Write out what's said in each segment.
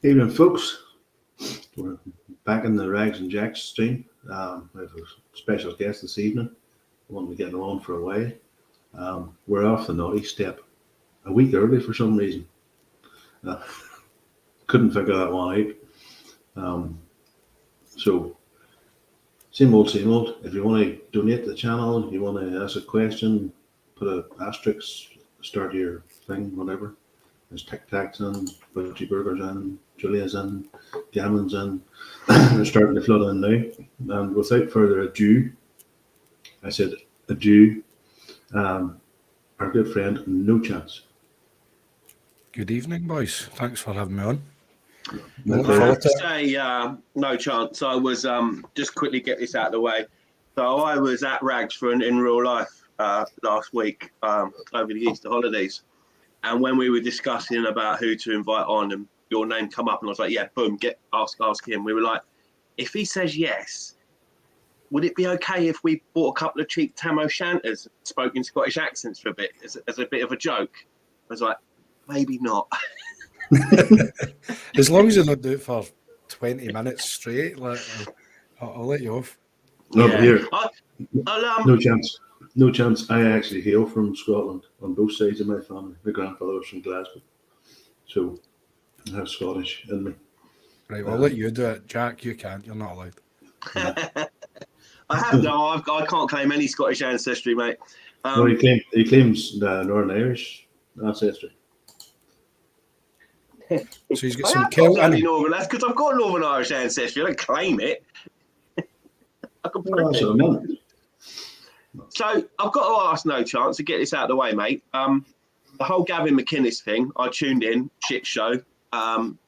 Evening, folks. We're back in the Ragz and Jackz stream. We have a special guest this evening. We want to get on for a while. We're off the naughty step a week early for some reason. Couldn't figure that one out. So, same old, same old. If you want to donate to the channel, if you want to ask a question, put an asterisk, start your thing, whatever. There's Tic Tacs in, Butchie Burgers in, Julia's in, Gammon's in. They're starting to flood in now. And without further ado, I said adieu. Our good friend, No Chance. Good evening, boys. Thanks for having me on. I have to say, No Chance. I was just quickly get this out of the way. So I was at Ragz in real life last week over the Easter holidays, and when we were discussing about who to invite on, and your name come up, and I was like, yeah, boom, ask him. We were like, if he says yes, would it be okay if we bought a couple of cheap Tam O'Shanters, spoke in Scottish accents for a bit, as a bit of a joke? I was like, maybe not. As long as you don't do it for 20 minutes straight, I'll let you off. No, yeah. Here. No chance. No chance. I actually hail from Scotland on both sides of my family. My grandfather was from Glasgow, so I have Scottish in me. Right, well, I'll let you do it. Jack, you can't. You're not allowed. I can't claim any Scottish ancestry, mate. No, he claims Northern Irish ancestry. So he's got some Celtic. That's because I've got Northern Irish ancestry. I don't claim it. I can prove it. So I've got to ask No Chance to get this out of the way, mate. The whole Gavin McInnes thing, I tuned in, shit show. Gavin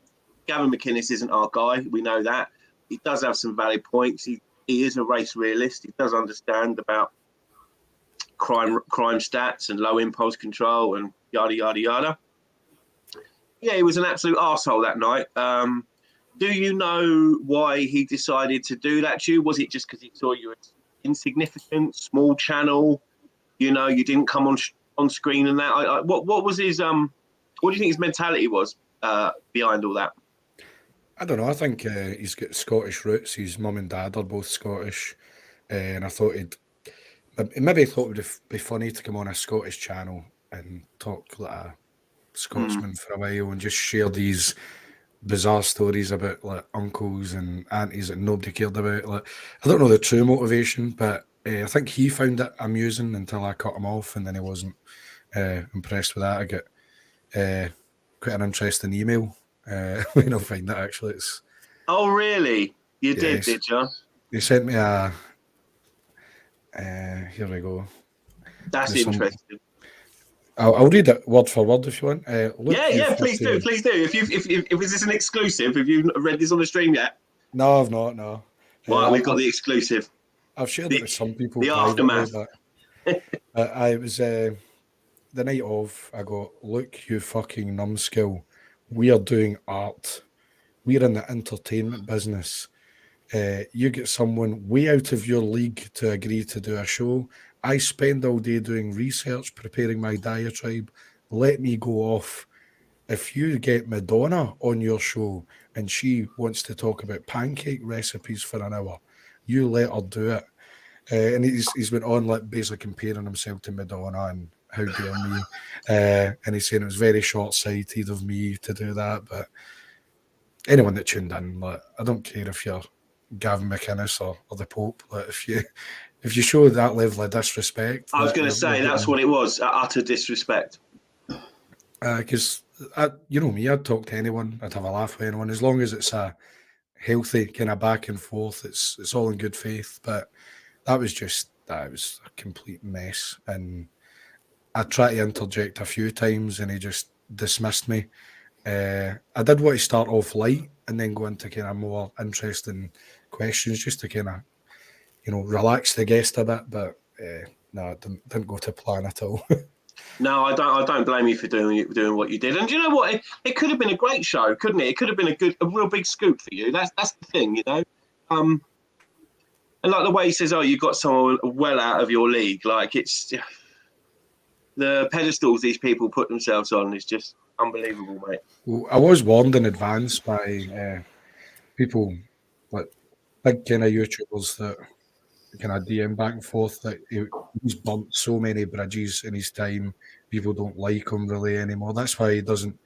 McInnes isn't our guy. We know that. He does have some valid points. He is a race realist. He does understand about crime stats and low impulse control and yada, yada, yada. Yeah, he was an absolute arsehole that night. Do you know why he decided to do that to you? Was it just because he saw you as insignificant, small channel? You know, you didn't come on screen and that. What was his what do you think his mentality was behind all that? I don't know. I think he's got Scottish roots. His mum and dad are both Scottish, and I thought it would be funny to come on a Scottish channel and talk like a Scotsman for a while and just share these bizarre stories about like uncles and aunties that nobody cared about. Like, I don't know the true motivation, but I think he found it amusing until I cut him off, and then he wasn't impressed with that. I got quite an interesting email when I find that actually. Oh really? You did you? He sent me a. Here we go. That's interesting. I'll read it word for word if you want. Please do. If is this an exclusive? Have you read this on the stream yet? No, I've not. No. Well, we've got the exclusive. I've shared it with some people. The aftermath. I was the night of. I go, look, you fucking numbskull. We are doing art. We're in the entertainment business. You get someone way out of your league to agree to do a show. I spend all day doing research, preparing my diatribe. Let me go off. If you get Madonna on your show and she wants to talk about pancake recipes for an hour, you let her do it. And he's went on like basically comparing himself to Madonna and how dare me. And he's saying it was very short-sighted of me to do that. But anyone that tuned in, like, I don't care if you're Gavin McInnes or the Pope. Like, if you show that level of disrespect... I was going to say, that's what it was, utter disrespect. Because, you know me, I'd talk to anyone, I'd have a laugh with anyone, as long as it's a healthy kind of back and forth, it's all in good faith. But that was a complete mess. And I tried to interject a few times and he just dismissed me. I did want to start off light and then go into kind of more interesting questions just to kind of, you know, relax the guest a bit, but no, it didn't go to plan at all. No, I don't blame you for doing what you did. And do you know what? It could have been a great show, couldn't it? It could have been a real big scoop for you. That's the thing, you know. And like the way he says, "Oh, you got someone well out of your league." Like, it's the pedestals these people put themselves on is just Unbelievable, mate. Well, I was warned in advance by people, like big kind of YouTubers that kind of DM back and forth that he's bumped so many bridges in his time. People don't like him really anymore. That's why he doesn't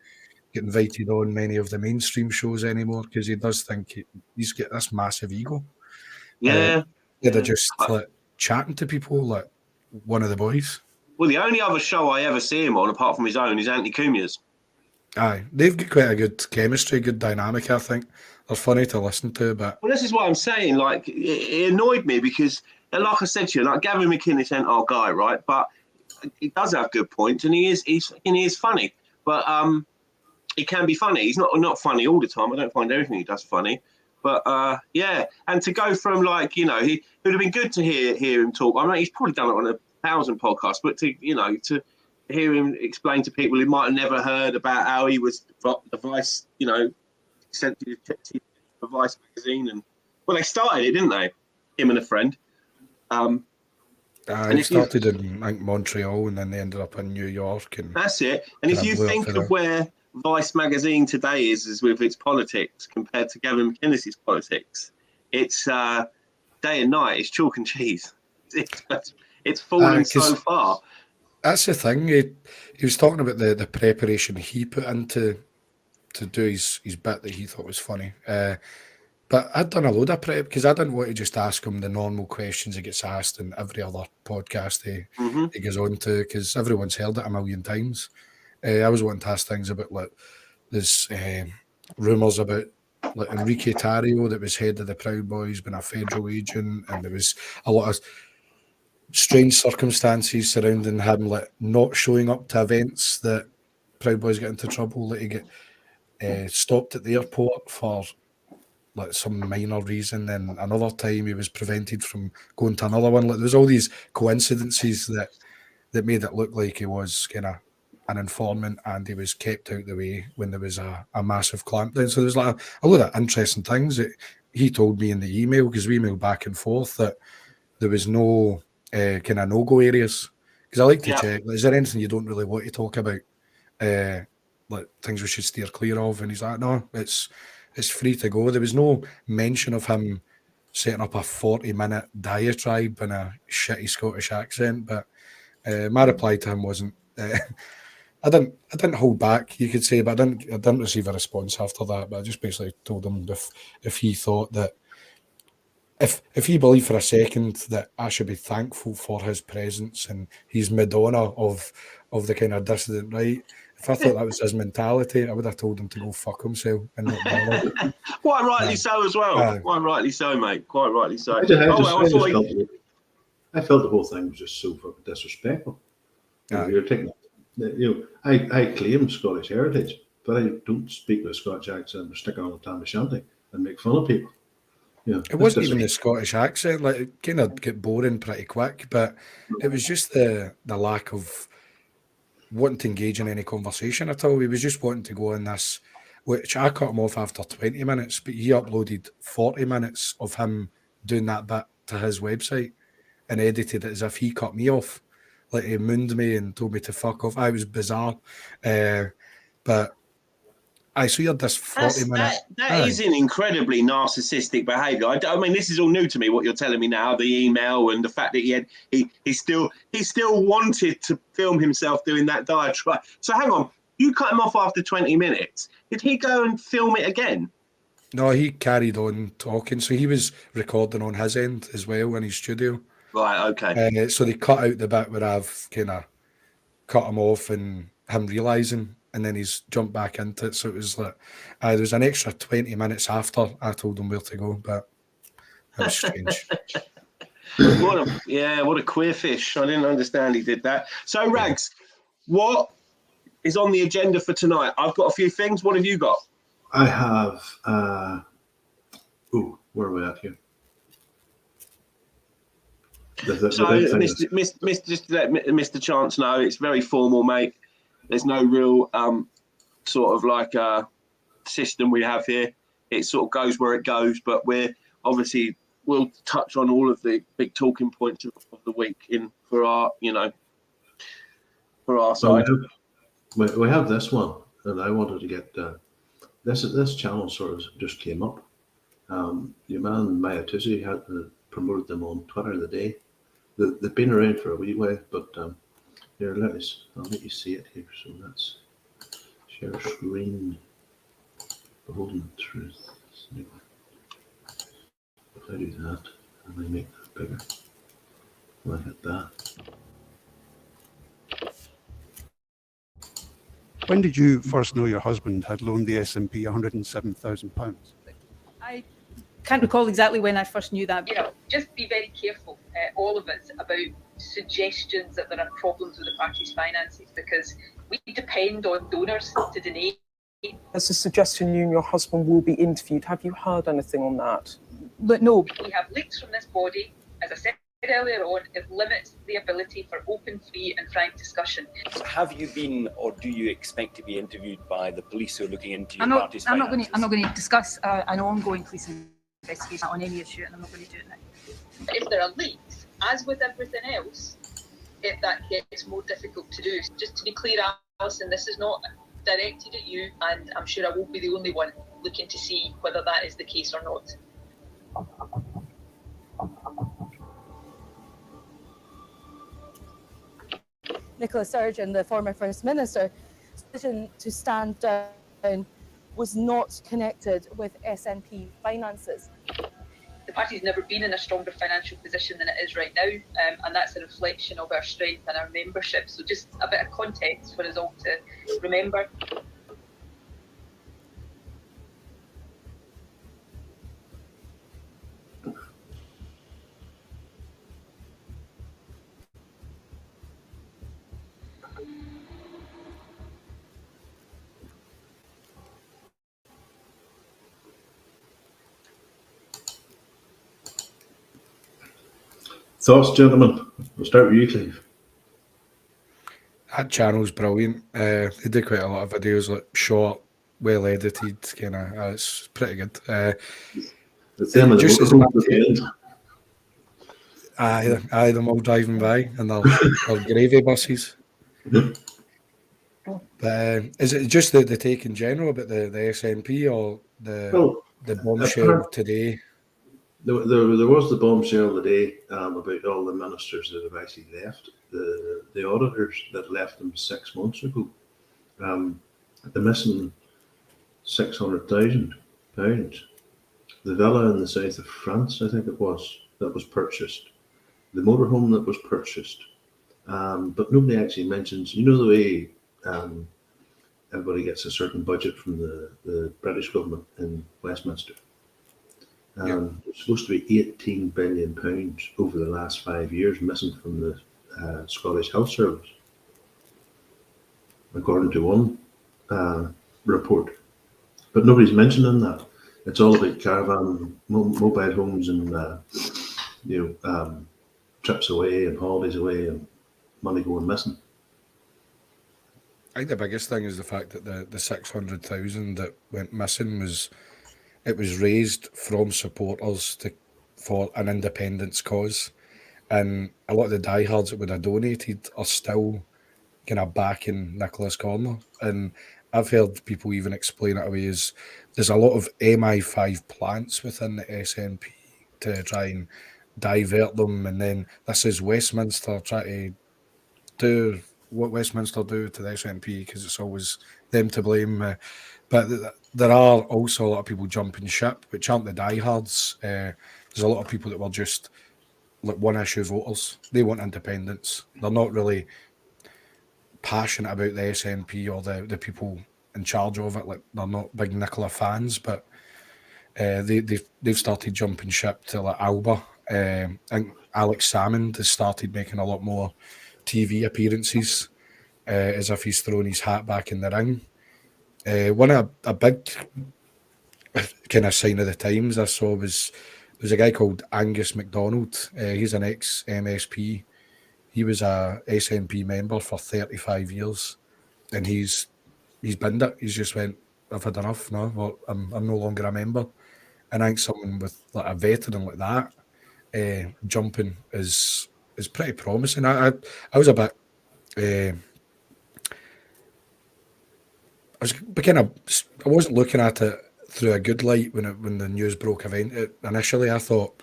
get invited on many of the mainstream shows anymore, because he does think he's got this massive ego. Yeah. They're just like chatting to people like one of the boys. Well, the only other show I ever see him on, apart from his own, is Anthony Cumia's. Aye, they've got quite a good chemistry, good dynamic, I think. They're funny to listen to, but... Well, this is what I'm saying. Like, it annoyed me because, like I said to you, like Gavin McInnes ain't our guy, right? But he does have good points, and he is funny. But he can be funny. He's not funny all the time. I don't find everything he does funny. But yeah, and to go from like, you know, it would have been good to hear him talk. I mean, he's probably done it on 1,000 podcasts, but to hear him explain to people who might have never heard about how he was the Vice, you know, sent to the Vice magazine, and well, they started it, didn't they? Him and a friend. He started in like Montreal, and then they ended up in New York. And that's it. And if you think of where Vice magazine today is with its politics compared to Gavin McInnes' politics, it's day and night. It's chalk and cheese. It's fallen so far. That's the thing. He was talking about the preparation he put into to do his bit that he thought was funny. But I'd done a load of prep because I didn't want to just ask him the normal questions he gets asked in every other podcast he goes on to, because everyone's heard it a million times. I was wanting to ask things about, like, there's rumours about like Enrique Tarrio, that was head of the Proud Boys, being a federal agent, and there was a lot of strange circumstances surrounding him, like not showing up to events that Proud Boys get into trouble, that he get stopped at the airport for like some minor reason, then another time he was prevented from going to another one. Like, there's all these coincidences that made it look like he was kind of an informant, and he was kept out the way when there was a massive clampdown. So there's like a lot of interesting things that he told me in the email, because we emailed back and forth, that there was no kind of no-go areas. Because I like to check, like, is there anything you don't really want to talk about? Like things we should steer clear of? And he's like, no, it's free to go. There was no mention of him setting up a 40-minute diatribe in a shitty Scottish accent, but my reply to him wasn't. I didn't hold back, you could say, but I didn't receive a response after that. But I just basically told him if he thought that, if he believed for a second that I should be thankful for his presence and he's Madonna of the kind of dissident right, if I thought that was his mentality, I would have told him to go fuck himself and not bother. Quite rightly so as well. Quite rightly so, mate. Quite rightly so. I felt the whole thing was just so fucking disrespectful. You're taking, I claim Scottish heritage, but I don't speak with a Scottish accent or stick on a tam shanty and make fun of people. It wasn't even the Scottish accent. Like, it kind of get boring pretty quick, but it was just the lack of wanting to engage in any conversation at all. He was just wanting to go in this, which I cut him off after 20 minutes, but he uploaded 40 minutes of him doing that bit to his website and edited it as if he cut me off. Like, he mooned me and told me to fuck off. I was bizarre. But I so you had this 40-minute... That is an incredibly narcissistic behaviour. I mean, this is all new to me, what you're telling me now, the email and the fact that he still wanted to film himself doing that diatribe. So hang on, you cut him off after 20 minutes. Did he go and film it again? No, he carried on talking. So he was recording on his end as well in his studio. Right, okay. So they cut out the bit where I've kind of cut him off and him realising, and then he's jumped back into it. So it was like, there was an extra 20 minutes after I told him where to go, but that was strange. What a queer fish. I didn't understand he did that. So, Ragz, what is on the agenda for tonight? I've got a few things. What have you got? I have, where are we at here? Just to let Mr. Chance know, it's very formal, mate. There's no real sort of like system we have here. It sort of goes where it goes, but we'll touch on all of the big talking points of the week for our side. We have this one. and I wanted to get this channel sort of just came up. Your man Maya Tusi had promoted them on Twitter the day. They've been around for a wee while, but here, I'll let you see it here. So that's share screen, beholden truth. If I do that, and I make that bigger, and I hit that. When did you first know your husband had loaned the SNP £107,000? I can't recall exactly when I first knew that. You know, just be very careful, all of us, about suggestions that there are problems with the party's finances, because we depend on donors to donate. There's a suggestion you and your husband will be interviewed. Have you heard anything on that? But no. We have leaks from this body. As I said earlier on, it limits the ability for open, free and frank discussion. Have you been, or do you expect to be interviewed by the police who are looking into your party's I'm finances? not going to discuss an ongoing police investigation on any issue, and I'm not going to do it now. If there are leaks, as with everything else, that gets more difficult to do. Just to be clear, Alison, this is not directed at you, and I'm sure I won't be the only one looking to see whether that is the case or not. Nicola Sturgeon, the former First Minister's decision to stand down was not connected with SNP finances. The party's never been in a stronger financial position than it is right now, and that's a reflection of our strength and our membership. So just a bit of context for us all to remember. Thoughts, gentlemen? We'll start with you, Cleve. That channel's brilliant. They do quite a lot of videos, like short, well edited, kind of. It's pretty good. It's them at the end. Aye, them all driving by and their gravy buses. But is it just the take in general about the SNP or the bombshell today? There was the bombshell today about all the ministers that have actually left, the auditors that left them 6 months ago. They're missing £600,000. The villa in the south of France, I think it was, that was purchased. The motorhome that was purchased. But nobody actually mentions, you know the way everybody gets a certain budget from the British government in Westminster. It's supposed to be £18 billion over the last 5 years missing from the Scottish Health Service, according to one report. But nobody's mentioning that. It's all about caravan, mobile homes, and trips away and holidays away and money going missing. I think the biggest thing is the fact that the 600,000 that went missing was raised from supporters for an independence cause, and a lot of the diehards that would have donated are still kind of backing Nicola's corner. And I've heard people even explain it away as there's a lot of MI5 plants within the SNP to try and divert them, and then this is Westminster trying to do what Westminster do to the SNP because it's always them to blame. But there are also a lot of people jumping ship, which aren't the diehards. There's a lot of people that were just like one-issue voters. They want independence. They're not really passionate about the SNP or the people in charge of it. Like, they're not big Nicola fans, but they've started jumping ship to like Alba. And Alex Salmond has started making a lot more TV appearances, as if he's thrown his hat back in the ring. One of a big kind of sign of the times I saw was there's a guy called Angus MacDonald. He's an ex-MSP. He was a SNP member for 35 years, and he's binned it. He's just went, I've had enough. No, well, I'm no longer a member. And I think someone with like a veteran like that jumping is pretty promising. I was a bit I wasn't looking at it through a good light when the news broke initially. I thought,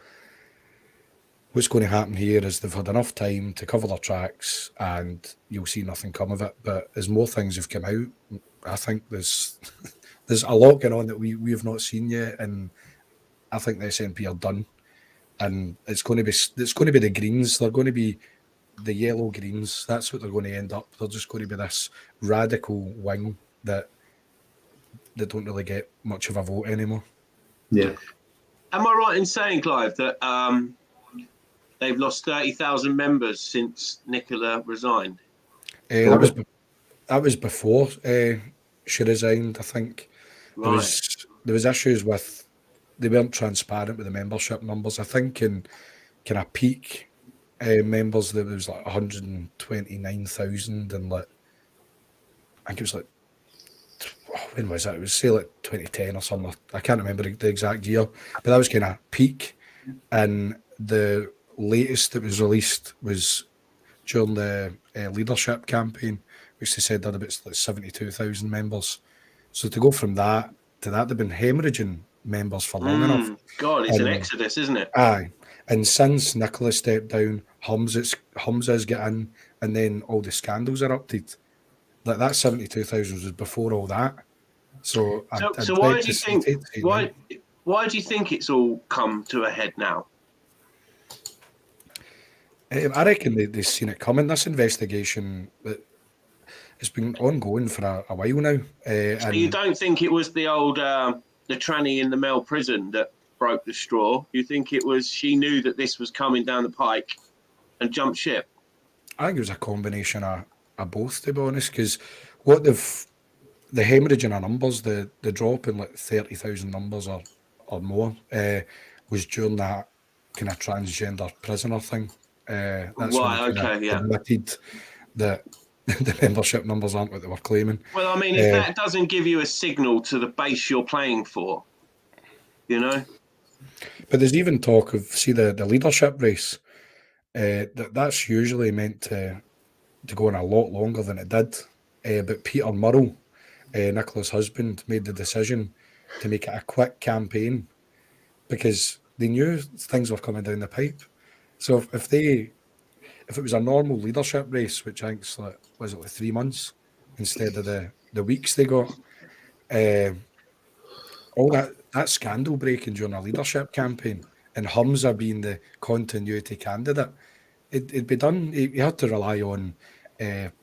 what's going to happen here is they've had enough time to cover their tracks and you'll see nothing come of it. But as more things have come out, I think there's a lot going on that we have not seen yet, and I think the SNP are done. And it's going to be the Greens. They're going to be the yellow Greens. That's what they're going to end up. They're just going to be this radical wing that they don't really get much of a vote anymore. Yeah. Am I right in saying, Clive, that they've lost 30,000 members since Nicola resigned? That was before she resigned, I think. Right. There was issues with, they weren't transparent with the membership numbers. I think in kind of peak members there was like 129,000, and like I think it was like, when was that? It was say like 2010 or something. I can't remember the exact year, but that was kind of peak. And the latest that was released was during the leadership campaign, which they said had about like 72,000 members. So to go from that to that, they've been hemorrhaging members for long enough. God, it's an exodus, isn't it? Aye. And since Nicola stepped down, Humza's get in, and then all the scandals erupted. Like that 72,000 was before all that. So why do you think? Why do you think it's all come to a head now? I reckon they've seen it coming. This investigation it's been ongoing for a while now. So you don't think it was the old the tranny in the male prison that broke the straw? You think it was she knew that this was coming down the pike and jumped ship? I think it was a combination of both, to be honest, because what the hemorrhaging of numbers, the drop in like 30,000 numbers or more was during that kind of transgender prisoner thing. That's right, okay, yeah. Admitted that the membership numbers aren't what they were claiming. Well, I mean, if that doesn't give you a signal to the base you're playing for, you know? But there's even talk of, see, the leadership race, that's usually meant to go on a lot longer than it did. But Peter Murrell, Nicola's husband, made the decision to make it a quick campaign because they knew things were coming down the pipe. So if it was a normal leadership race, which I think's like, was it like 3 months instead of the weeks they got, all that scandal breaking during a leadership campaign and Humza being the continuity candidate, it'd be done. He had to rely on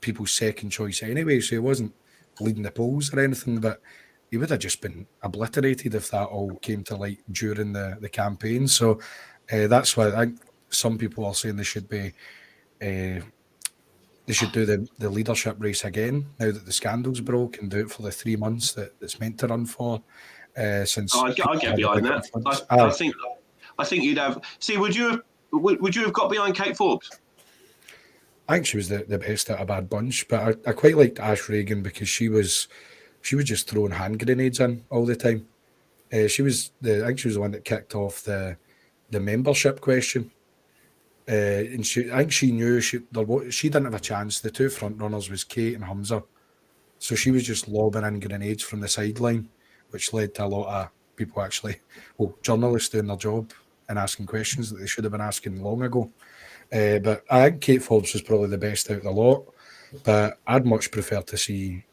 people's second choice anyway, so he wasn't leading the polls or anything, but he would have just been obliterated if that all came to light during the campaign. So that's why I think some people are saying they should do the leadership race again now that the scandals broke, and do it for the 3 months that it's meant to run for. Since I get behind that. I think you'd have. See, would you have got behind Kate Forbes? I think she was the best out of a bad bunch, but I quite liked Ash Regan because she was just throwing hand grenades in all the time. I think she was the one that kicked off the membership question. And I think she knew she didn't have a chance. The two front runners was Kate and Humza, so she was just lobbing in grenades from the sideline, which led to a lot of people journalists doing their job and asking questions that they should have been asking long ago. But I think Kate Forbes was probably the best out of the lot, but I'd much prefer to see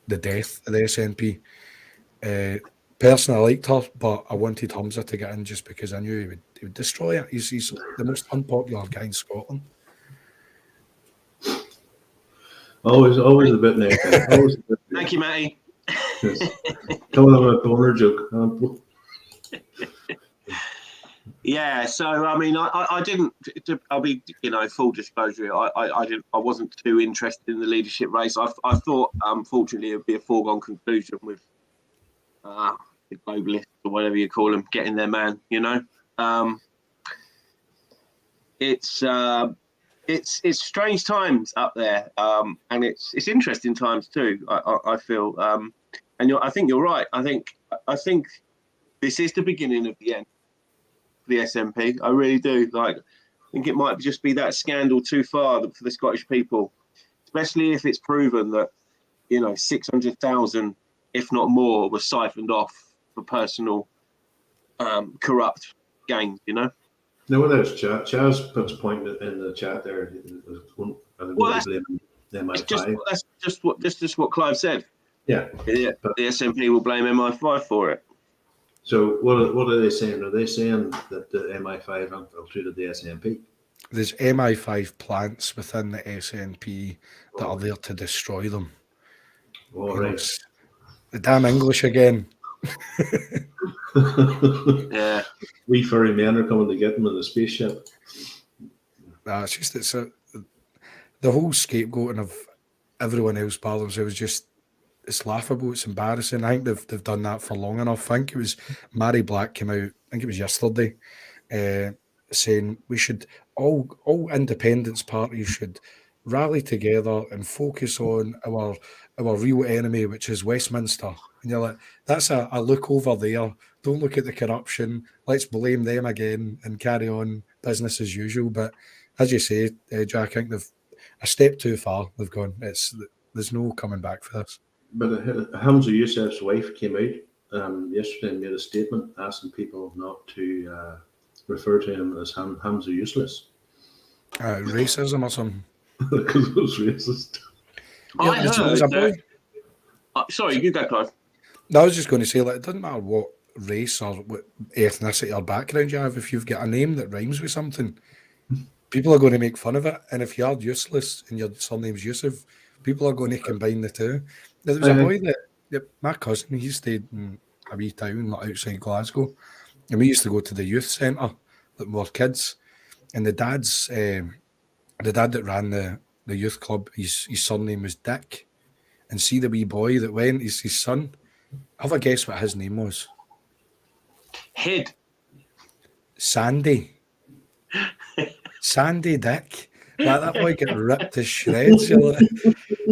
the death of the SNP. Personally, I liked her, but I wanted Humza to get in just because I knew he would destroy it. He's the most unpopular guy in Scotland. Always a bit negative. Thank you, Matty. Coming up with a corner joke. Yeah, so I mean, I didn't. I'll be, full disclosure. I wasn't too interested in the leadership race. I thought, unfortunately, it would be a foregone conclusion with the globalists or whatever you call them getting their man. It's strange times up there, and it's interesting times too. I feel, and I think you're right. I think this is the beginning of the end. The SNP, I really do. I think it might just be that scandal too far for the Scottish people, especially if it's proven that 600,000 if not more, was siphoned off for personal corrupt gains, you know? No, there's Chaz puts a point in the chat there. Well, that's just what Clive said. Yeah. The SNP will blame MI5 for it. So what are they saying? Are they saying that the MI5 infiltrated the SNP? There's MI5 plants within the SNP that are there to destroy them. All right. The damn English again. Yeah. We furry men are coming to get them in the spaceship. It's just the whole scapegoating of everyone else by themselves it's laughable, it's embarrassing. I think they've done that for long enough. I think it was Mary Black came out, I think it was yesterday, saying we should all independence parties should rally together and focus on our real enemy, which is Westminster. And you're like, that's a look over there. Don't look at the corruption. Let's blame them again and carry on business as usual. But as you say, Jack, I think they've a step too far. They've gone. There's no coming back for this. But Hamza Yousaf's wife came out yesterday and made a statement asking people not to refer to him as Hamza Useless. Racism or something. Because it was racist. I heard sorry, you go, Clive. No, I was just going to say, like, it doesn't matter what race or what ethnicity or background you have. If you've got a name that rhymes with something, people are going to make fun of it. And if you're useless and your surname's Yusuf, people are going to combine the two. There was a boy my cousin, he stayed in a wee town like outside Glasgow, and we used to go to the youth centre that were kids. And the dad that ran the youth club, his surname was Dick. And see the wee boy that went, is his son. Have a guess what his name was. Hid. Sandy. Sandy Dick. That boy got ripped to shreds. You know?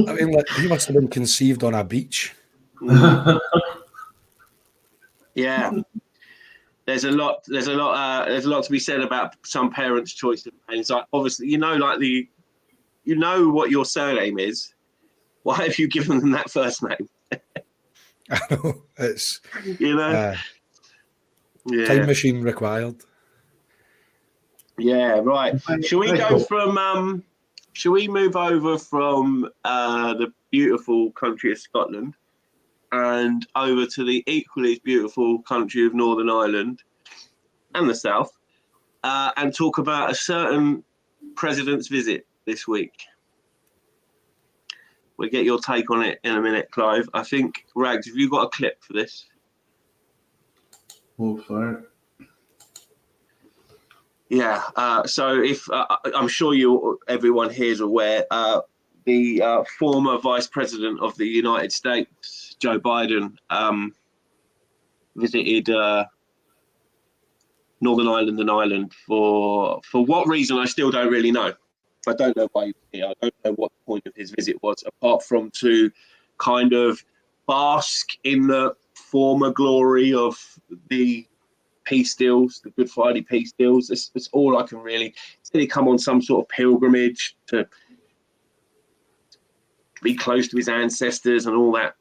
I mean, like, he must have been conceived on a beach. Yeah. There's a lot to be said about some parents' choice of names. Like, obviously, you know what your surname is. Why have you given them that first name? I know, it's yeah. Time machine required. Yeah, right. Shall we go from? Shall we move over from the beautiful country of Scotland and over to the equally beautiful country of Northern Ireland and the South, and talk about a certain president's visit this week? We'll get your take on it in a minute, Clive. I think, Ragz, have you got a clip for this? Oh, fire. Yeah. So if I'm sure everyone here is aware, the former Vice President of the United States, Joe Biden, visited Northern Ireland and Ireland for what reason I still don't really know. I don't know why he was here. I don't know what the point of his visit was, apart from to kind of bask in the former glory of the peace deals, the Good Friday peace deals. That's all I can really. Did he come on some sort of pilgrimage to be close to his ancestors and all that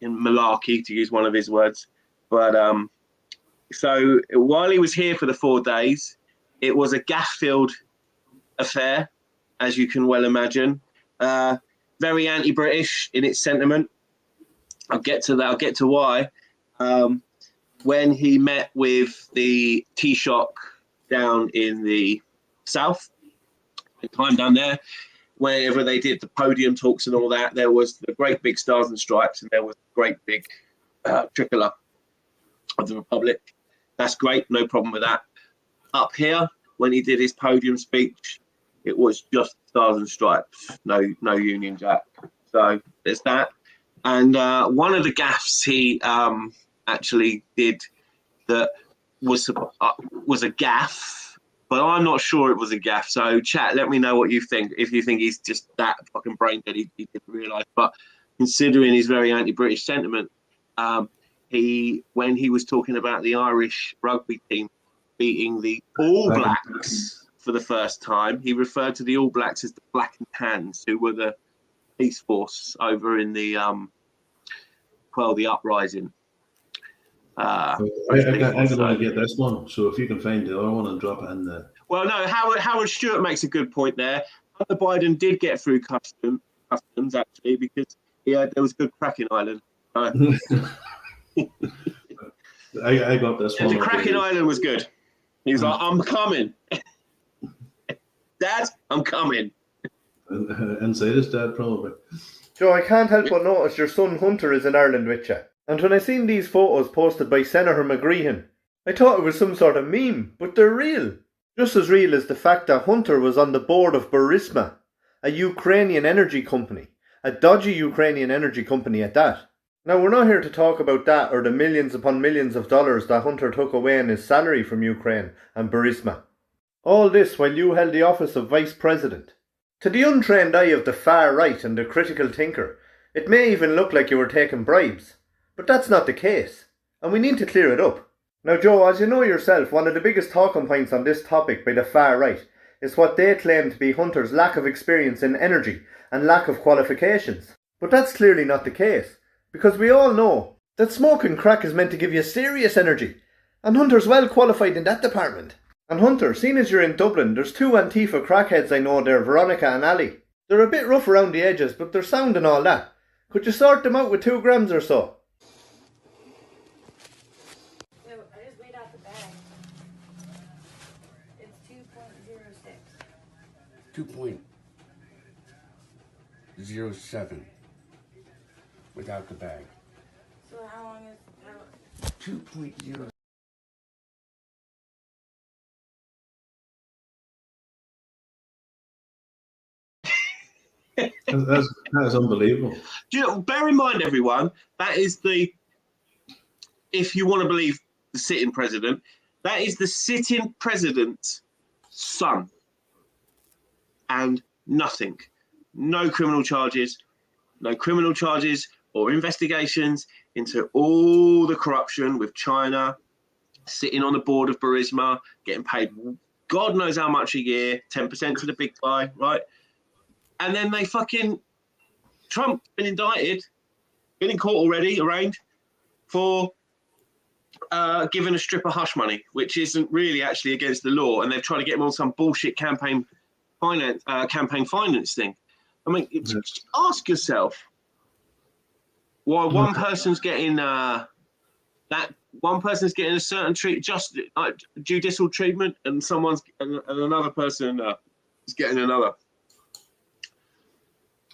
in malarkey, to use one of his words? But so while he was here for the 4 days, it was a gaff-filled affair, as you can well imagine. Very anti-British in its sentiment. I'll get to that. I'll get to why. When he met with the Taoiseach down in the south, the time down there, whenever they did the podium talks and all that, there was the great big stars and stripes, and there was the great big tricolour of the Republic. That's great, no problem with that. Up here, when he did his podium speech, it was just stars and stripes, no Union Jack. So there's that. And one of the gaffes he actually did that was a gaff, but I'm not sure it was a gaff. So chat, let me know what you think. If you think he's just that fucking brain dead, he didn't realise. But considering his very anti-British sentiment, when he was talking about the Irish rugby team beating the All Blacks for the first time, he referred to the All Blacks as the Black and Tans, who were the police force over in the quell the uprising. I can only get this one, so if you can find the other one and drop it in the. Well, no, Howard Stewart makes a good point there. Hunter Biden did get through customs actually because there was good crack in Ireland. I got this one. The crack in Ireland was good. He was like, "I'm coming, Dad. I'm coming." Inside his dad, probably. Joe, I can't help but notice your son Hunter is in Ireland with you. And when I seen these photos posted by Senator McGreehan, I thought it was some sort of meme, but they're real. Just as real as the fact that Hunter was on the board of Burisma, a Ukrainian energy company, a dodgy Ukrainian energy company at that. Now, we're not here to talk about that or the millions upon millions of dollars that Hunter took away in his salary from Ukraine and Burisma. All this while you held the office of Vice President. To the untrained eye of the far right and the critical thinker, it may even look like you were taking bribes. But that's not the case, and we need to clear it up. Now, Joe, as you know yourself, one of the biggest talking points on this topic by the far right is what they claim to be Hunter's lack of experience in energy and lack of qualifications. But that's clearly not the case, because we all know that smoking crack is meant to give you serious energy, and Hunter's well qualified in that department. And Hunter, seeing as you're in Dublin, there's two Antifa crackheads I know there, Veronica and Ali. They're a bit rough around the edges, but they're sound and all that. Could you sort them out with 2 grams or so? I just weighed out the bag. It's 2.06. 2.07 without the bag. So how long is 2.0. That's unbelievable. Do you know, bear in mind, everyone, that is if you want to believe the sitting president, that is the sitting president's son. And nothing. No criminal charges or investigations into all the corruption with China, sitting on the board of Burisma, getting paid God knows how much a year, 10% to the big guy, right? And then Trump's been indicted, been in court already, arraigned for giving a stripper hush money, which isn't really actually against the law. And they've tried to get him on some bullshit campaign finance thing. I mean, ask yourself why one person's getting a certain judicial treatment, and another person is getting another.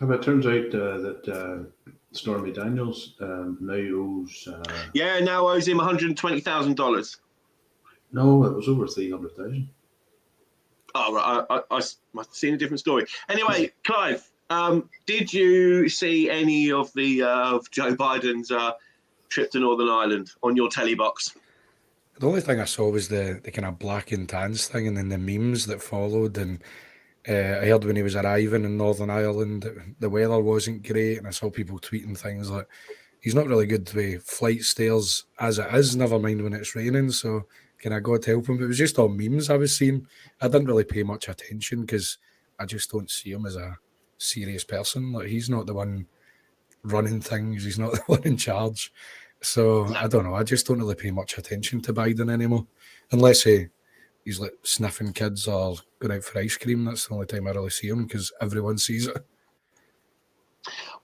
But it turns out that Stormy Daniels now owes. Now owes him $120,000. No, it was over 300,000. Oh, right. I've seen a different story. Anyway, Clive, did you see any of of Joe Biden's trip to Northern Ireland on your telly box? The only thing I saw was the kind of black and tans thing, and then the memes that followed. And I heard when he was arriving in Northern Ireland, the weather wasn't great, and I saw people tweeting things like, he's not really good with flight stairs as it is, never mind when it's raining, so can I God help him? But it was just all memes I was seeing. I didn't really pay much attention because I just don't see him as a serious person. Like, he's not the one running things, he's not the one in charge. So I don't know, I just don't really pay much attention to Biden anymore, unless he's like sniffing kids or going out for ice cream. That's the only time I really see him, because everyone sees it.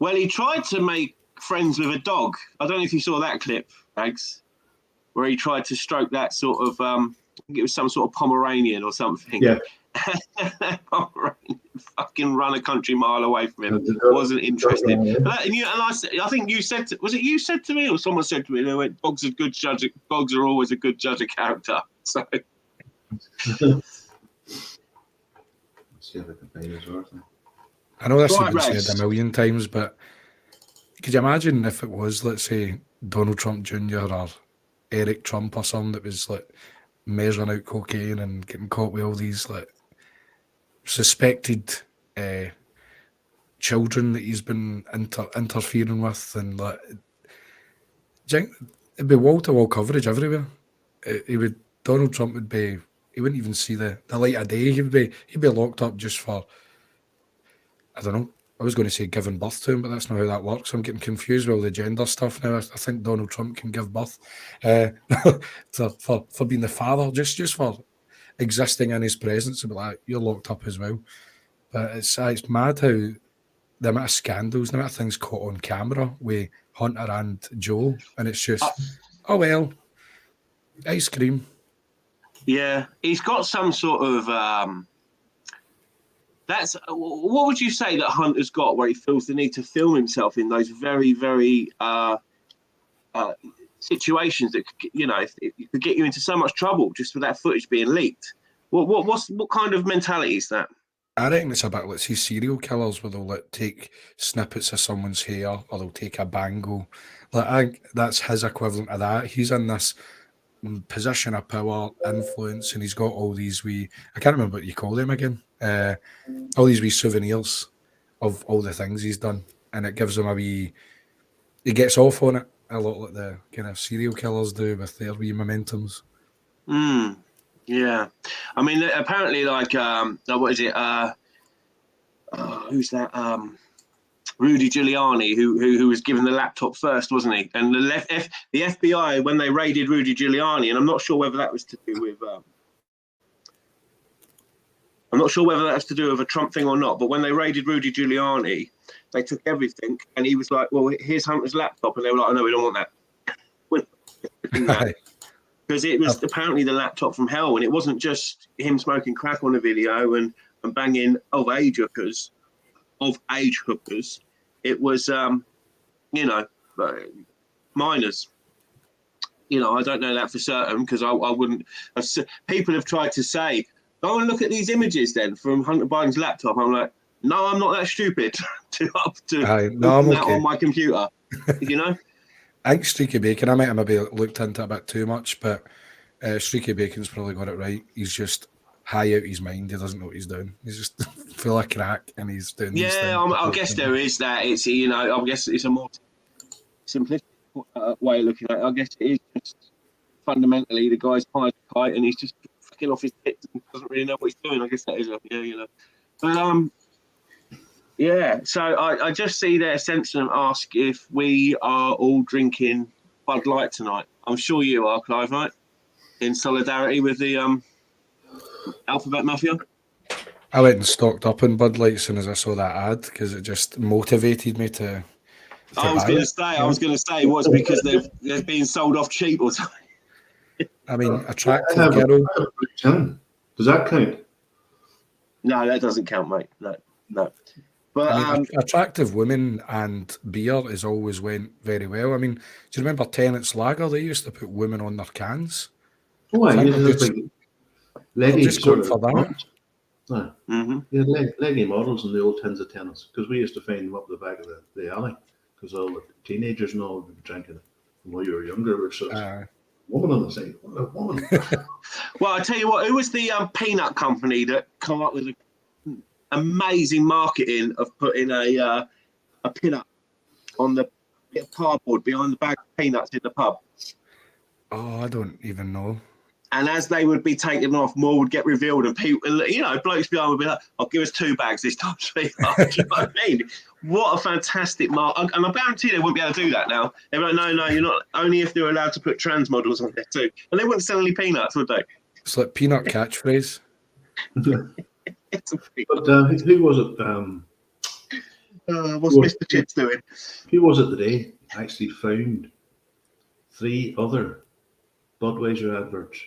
Well, he tried to make friends with a dog. I don't know if you saw that clip, Ragz, where he tried to stroke that sort of I think it was some sort of Pomeranian or something. Yeah. Pomeranian fucking run a country mile away from him. Wasn't interested. I think you said, was it you said to me, or someone said to me, they went, dogs are always a good judge of character. So Let's see if I can find his worth. I know this has been said a million times, but could you imagine if it was, let's say, Donald Trump Jr. or Eric Trump or something that was like measuring out cocaine and getting caught with all these like suspected children that he's been interfering with, and like it'd be wall-to-wall coverage everywhere. Donald Trump would be, he wouldn't even see the light of day. He'd be locked up just for, I don't know, I was going to say giving birth to him, but that's not how that works. I'm getting confused with all the gender stuff now. I think Donald Trump can give birth for being the father, just for existing in his presence. But like, you're locked up as well. But it's mad how the amount of scandals, the amount of things caught on camera with Hunter and Joe, and it's just, oh well, ice cream. Yeah, he's got some sort of that's what would you say that Hunter's got, where he feels the need to film himself in those very, very situations that could get you into so much trouble just for that footage being leaked. What kind of mentality is that? I reckon it's a bit like these serial killers where they'll take snippets of someone's hair or they'll take a bangle. Like, I think that's his equivalent of that. He's in this position of power, influence, and he's got all these I can't remember what you call them again, all these souvenirs of all the things he's done, and it gives him he gets off on it a lot like the kind of serial killers do with their wee momentums. Yeah, I mean, apparently, like, what is it? Who's that? Rudy Giuliani, who was given the laptop first, wasn't he? And the FBI, when they raided Rudy Giuliani, and I'm not sure whether that was to do with a Trump thing or not, but when they raided Rudy Giuliani, they took everything, and he was like, "Well, here's Hunter's laptop," and they were like, "Oh, no, we don't want that." Because it was apparently the laptop from hell, and it wasn't just him smoking crack on a video and banging of age hookers. It was, minors. I don't know that for certain because I wouldn't. People have tried to say, go and look at these images then from Hunter Biden's laptop. I'm like, no, I'm not that stupid to I'm that okay on my computer. I think Streaky Bacon, I might have maybe looked into it a bit too much, but Streaky Bacon's probably got it right. He's just high out his mind. He doesn't know what he's doing. He's just full of crack and he's doing these things. Yeah, I guess there is that. It's, I guess it's a more simplistic way of looking at it. I guess it is just fundamentally the guy's high kite and he's just fucking off his tits and doesn't really know what he's doing. I guess that is But yeah, so I just see there Sentinel ask if we are all drinking Bud Light tonight. I'm sure you are, Clive, right? In solidarity with the Alphabet Mafia. I went and stocked up on Bud Light as soon as I saw that ad because it just motivated me to I was going to say, what's because they're being sold off cheap or something? I mean, attractive girl. Does that count? No, that doesn't count, mate. No. But I mean, attractive women and beer has always went very well. I mean, do you remember Tennant's Lager? They used to put women on their cans. Oh, I just going for that. No. Mm-hmm. Yeah, leggy models in the old tins of tennis because we used to find them up the back of the alley because all the teenagers and all would be drinking it. When you were younger, we were sort of woman on the side. What a woman. Well, I tell you what, who was the peanut company that come up with amazing marketing of putting a pin-up on the bit of cardboard behind the bag of peanuts in the pub? Oh, I don't even know. And as they would be taken off, more would get revealed, and people, blokes behind would be like, "I'll give us 2 bags this time, sweetheart." Do you know what I mean? What a fantastic mark! And I guarantee they wouldn't be able to do that now. They'd be like, "No, you're not." Only if they're allowed to put trans models on there too, and they wouldn't sell any peanuts, would they? It's like peanut catchphrase. But who was it? What's Mr. Chips doing? Who was it today actually found 3 other Budweiser adverts?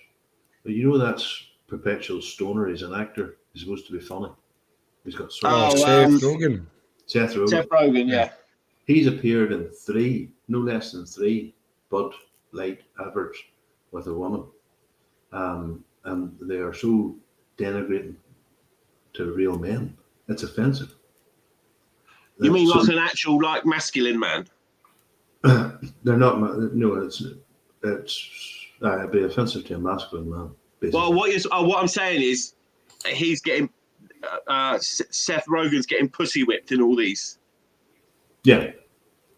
But that's perpetual stoner. He's an actor. He's supposed to be funny. He's got Seth Rogen. Seth Rogen, yeah. He's appeared in 3, no less than 3 Bud Light adverts with a woman. And they are so denigrating to real men. It's offensive. You mean like an actual, like, masculine man? They're not. No, it's it'd be offensive to a masculine man. Basically. Well, what I'm saying is, he's getting Seth Rogen's getting pussy whipped in all these. Yeah.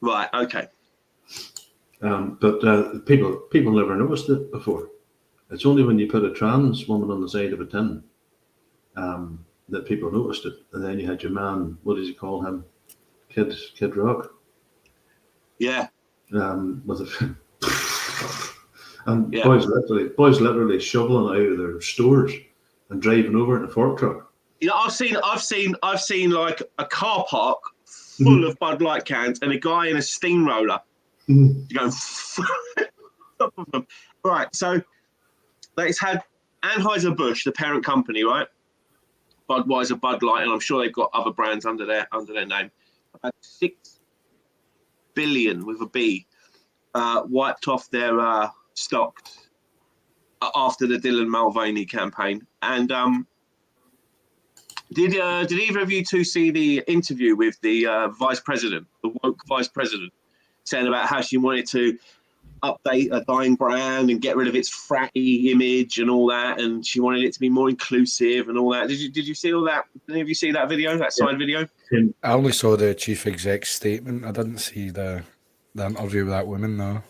Right. Okay. But people never noticed it before. It's only when you put a trans woman on the side of a tin that people noticed it. And then you had your man. What does he call him? Kid Rock. Yeah. With a and Yeah. boys literally shoveling out of their stores and driving over in a fork truck. You know, I've seen like a car park full of Bud Light cans and a guy in a steamroller going top of them. Right, so it's had Anheuser-Busch, the parent company, right? Budweiser, Bud Light, and I'm sure they've got other brands under their name. About 6 billion with a B wiped off their stocks after the Dylan Mulvaney campaign. And did either of you two see the interview with the vice president, the woke vice president, saying about how she wanted to update a dying brand and get rid of its fratty image and all that, and she wanted it to be more inclusive and all that. Did you see all that? Did any of you see that video, that side video? I only saw the chief exec's statement. I didn't see the interview with that woman, though.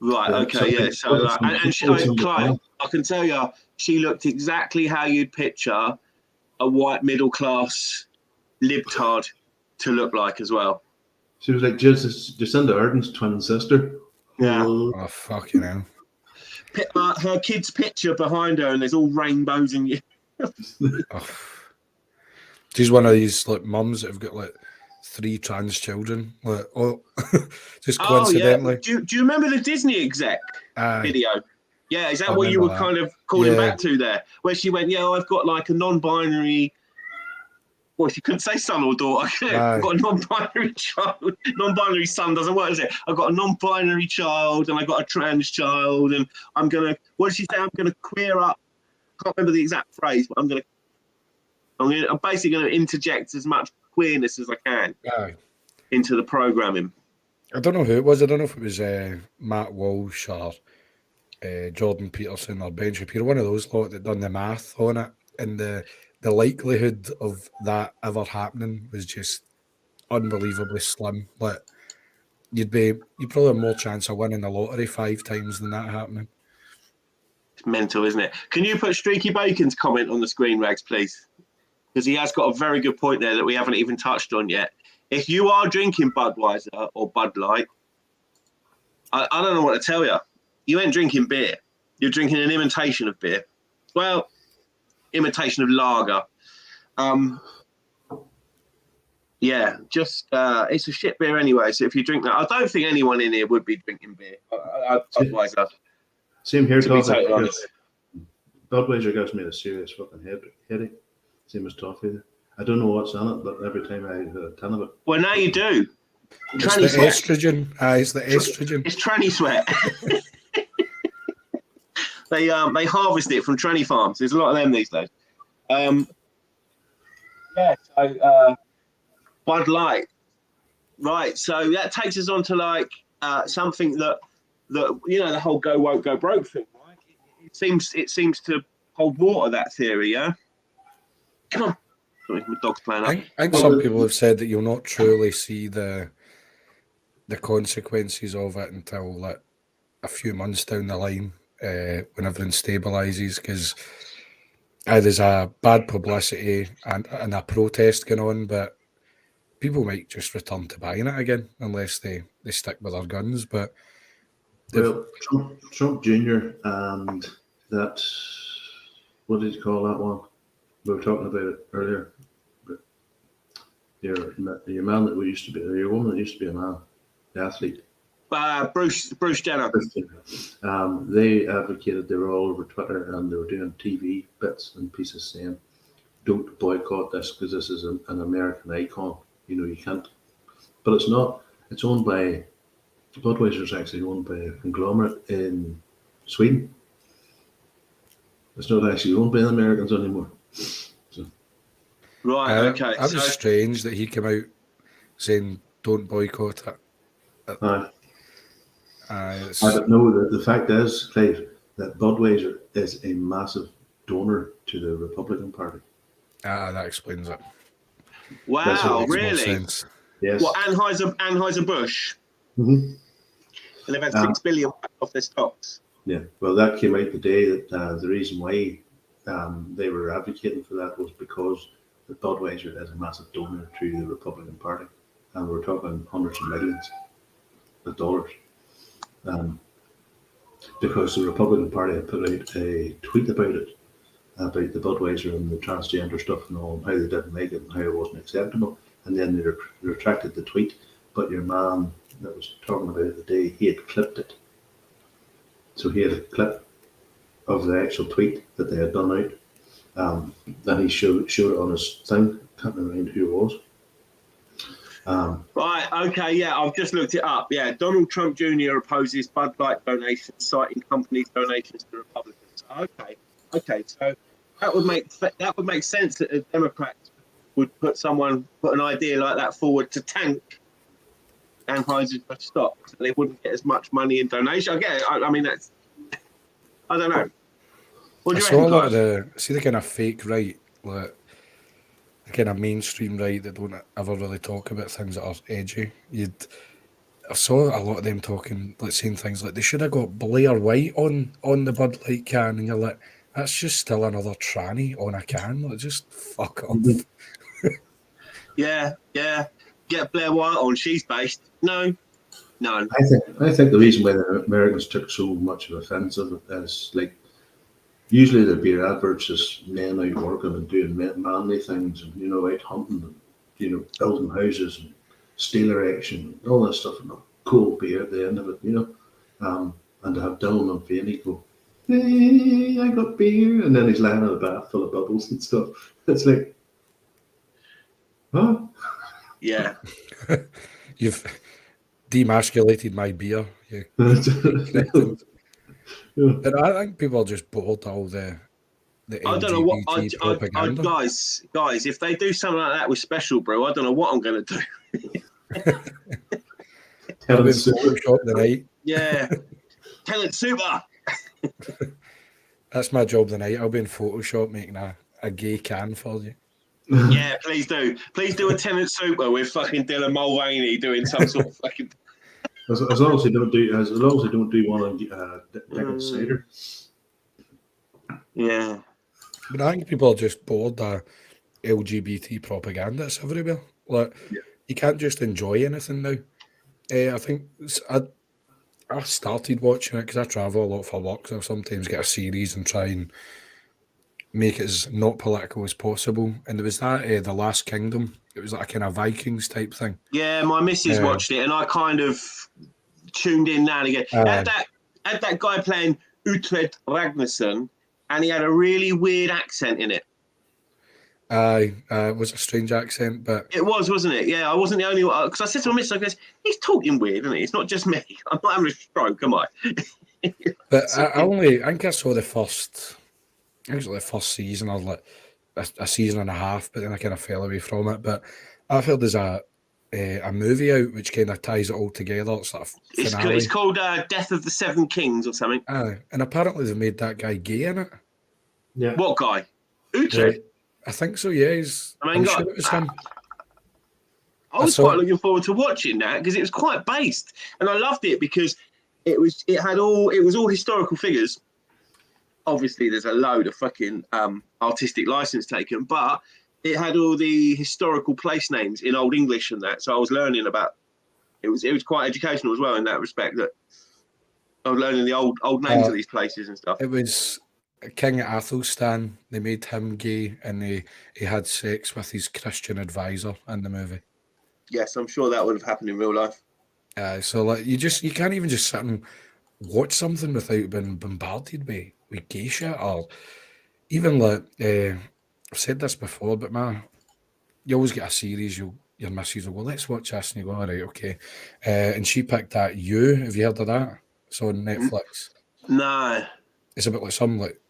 Right, okay, yeah. So, and she, Clive, I can tell you, she looked exactly how you'd picture a white middle-class libtard to look like as well. She was like Jacinda Ardern's twin sister. Yeah. Oh, fucking hell. Her kid's picture behind her, and there's all rainbows and Oh. She's one of these like mums that have got like 3 trans children. Like, just coincidentally. Yeah. Do you remember the Disney exec video? Yeah, is that what you were kind of calling back to there? Where she went, yeah, I've got like a non-binary. Well, she couldn't say son or daughter. I've got a non-binary child. Non-binary son doesn't work, does it? I've got a non-binary child and I've got a trans child, and I'm gonna. What did she say? I'm gonna queer up. I can't remember the exact phrase, but I'm basically gonna interject as much queerness as I can into the programming. I don't know who it was. I don't know if it was Matt Walsh or Jordan Peterson or Ben Shapiro, one of those lot that done the math on it, and the likelihood of that ever happening was just unbelievably slim. Like you probably have more chance of winning the lottery 5 times than that happening. It's mental, isn't it? Can you put Streaky Bacon's comment on the screen, Ragz, please? Because he has got a very good point there that we haven't even touched on yet. If you are drinking Budweiser or Bud Light, I don't know what to tell you. You ain't drinking beer. You're drinking an imitation of beer. Well, imitation of lager. Yeah, just it's a shit beer anyway. So if you drink that, I don't think anyone in here would be drinking beer. Budweiser. Same here, Toffee. Budweiser gives me a serious fucking headache. Same as toffee. I don't know what's in it, but every time I have a tin of it. Well, now you do. It's the estrogen. It's the estrogen. It's tranny sweat. They harvest it from tranny farms. There's a lot of them these days. Yeah. So Bud Light. Right. So that takes us on to like something that you know, the whole go woke go broke thing. Right? It seems to hold water, that theory. Yeah. Come on. Sorry, my dog's playing up. I think some people have said that you'll not truly see the consequences of it until like a few months down the line, when everything stabilises, because there's a bad publicity and a protest going on, but people might just return to buying it again unless they stick with their guns. But well, Trump Jr. and that, what did you call that one? We were talking about it earlier. But your man that we used to be, or your woman that used to be a man, the athlete. Bruce Jenner. They advocated, they were all over Twitter and they were doing TV bits and pieces saying, don't boycott this because this is an American icon. You know, you can't. But it's not. It's owned by, Budweiser is actually owned by a conglomerate in Sweden. It's not actually owned by the Americans anymore. So. Right, okay. That was strange that he came out saying don't boycott it. But no, the fact is, Clive, that Budweiser is a massive donor to the Republican Party. That explains it. Wow, really? Yes. What, Anheuser-Busch? Mm-hmm. And they've had 6 billion off their stocks. Yeah, well, that came out the day that the reason why they were advocating for that was because the Budweiser is a massive donor to the Republican Party. and we're talking hundreds of millions of dollars. Because the Republican Party had put out a tweet about it, about the Budweiser and the transgender stuff and all, and how they didn't make it and how it wasn't acceptable. And then they retracted the tweet. But your man that was talking about it the day, he had clipped it. So he had a clip of the actual tweet that they had done out. Then he showed it on his thing. Can't remember who it was. Right, okay, yeah, I've just looked it up. Yeah, Donald Trump Jr. opposes Bud Light donations, citing companies' donations to Republicans. Okay, so that would make sense that the Democrats would put an idea like that forward to tank Anheuser-Busch stock, so they wouldn't get as much money in donation. I get it. I mean, that's, I don't know. What do you reckon, a lot of guys? the kind of fake right, like the kind of mainstream right that don't ever really talk about things that are edgy. I saw a lot of them talking, like saying things like they should have got Blair White on the Bud Light can, and you're like, that's just still another tranny on a can. Like, just fuck off. Yeah. Get Blair White on. She's based. No. I think the reason why the Americans took so much of offence of it is, like, usually there'd be adverts as men out working and doing manly things and, out hunting and, building houses and steel erection and all that stuff, and a cool beer at the end of it, and to have Dylan on Fanny go, hey, I got beer, and then he's lying in a bath full of bubbles and stuff. It's like, huh? Yeah. You've demasculated my beer. And I think people are just bored of all the I don't know what propaganda. guys, if they do something like that with Special Brew, I don't know what I'm going to do. I've been Photoshop tonight. Yeah. Talent super. That's my job tonight. I'll be in Photoshop making a gay can for you. Yeah, please do. Please do a Tenant Super with fucking Dylan Mulvaney doing some sort of fucking. As long as they don't do one on Dickens cider. Yeah. But I think people are just bored of LGBT propaganda. It's everywhere. Like, you can't just enjoy anything now. I think I started watching it because I travel a lot for work, so I sometimes get a series and try and make it as not political as possible. And there was that The Last Kingdom. It was like a kind of Vikings type thing. Yeah, my missus watched it, and I kind of tuned in now and again. Had that guy playing Uhtred Ragnarsson, and he had a really weird accent in it. It was a strange accent, but it was, wasn't it? Yeah, I wasn't the only one, because I said to my missus, I goes, he's talking weird, isn't he? It's not just me. I'm not having a stroke, am I? But I think I saw the first season, or like a season and a half, but then I kind of fell away from it. But I've heard there's a movie out which kind of ties it all together. It's like a finale. It's called Death of the Seven Kings or something. And apparently they made that guy gay in it. Yeah. What guy? Uhtred? I think so, yeah. I'm sure it was him. I was quite looking forward to watching that because it was quite based, and I loved it because it was all historical figures. Obviously, there's a load of fucking artistic license taken, but it had all the historical place names in Old English and that. So I was learning about it was quite educational as well in that respect. That I was learning the old names of these places and stuff. It was King Athelstan. They made him gay, and he had sex with his Christian advisor in the movie. Yes, I'm sure that would have happened in real life. So like you can't even just sit and watch something without being bombarded with gay shit, or even like I've said this before, but you always get a series. Your missus will go, let's watch this, and you go, all right, okay. And she picked that You. Have you heard of that? It's on Netflix. No. It's about like some like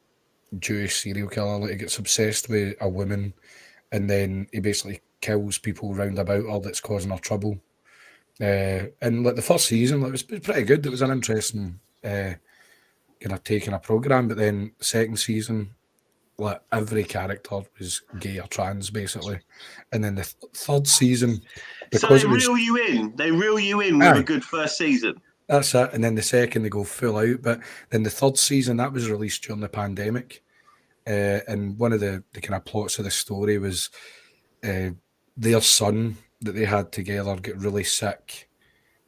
Jewish serial killer. Like he gets obsessed with a woman, and then he basically kills people round about her that's causing her trouble. And like the first season, like, it was pretty good. It was an interesting kind of take in a program. But then the second season, like every character was gay or trans basically. And then the third season, because so they reel you in. They reel you in with a good first season. That's it. And then the second they go full out. But then the third season that was released during the pandemic. And one of the kind of plots of the story was their son that they had together get really sick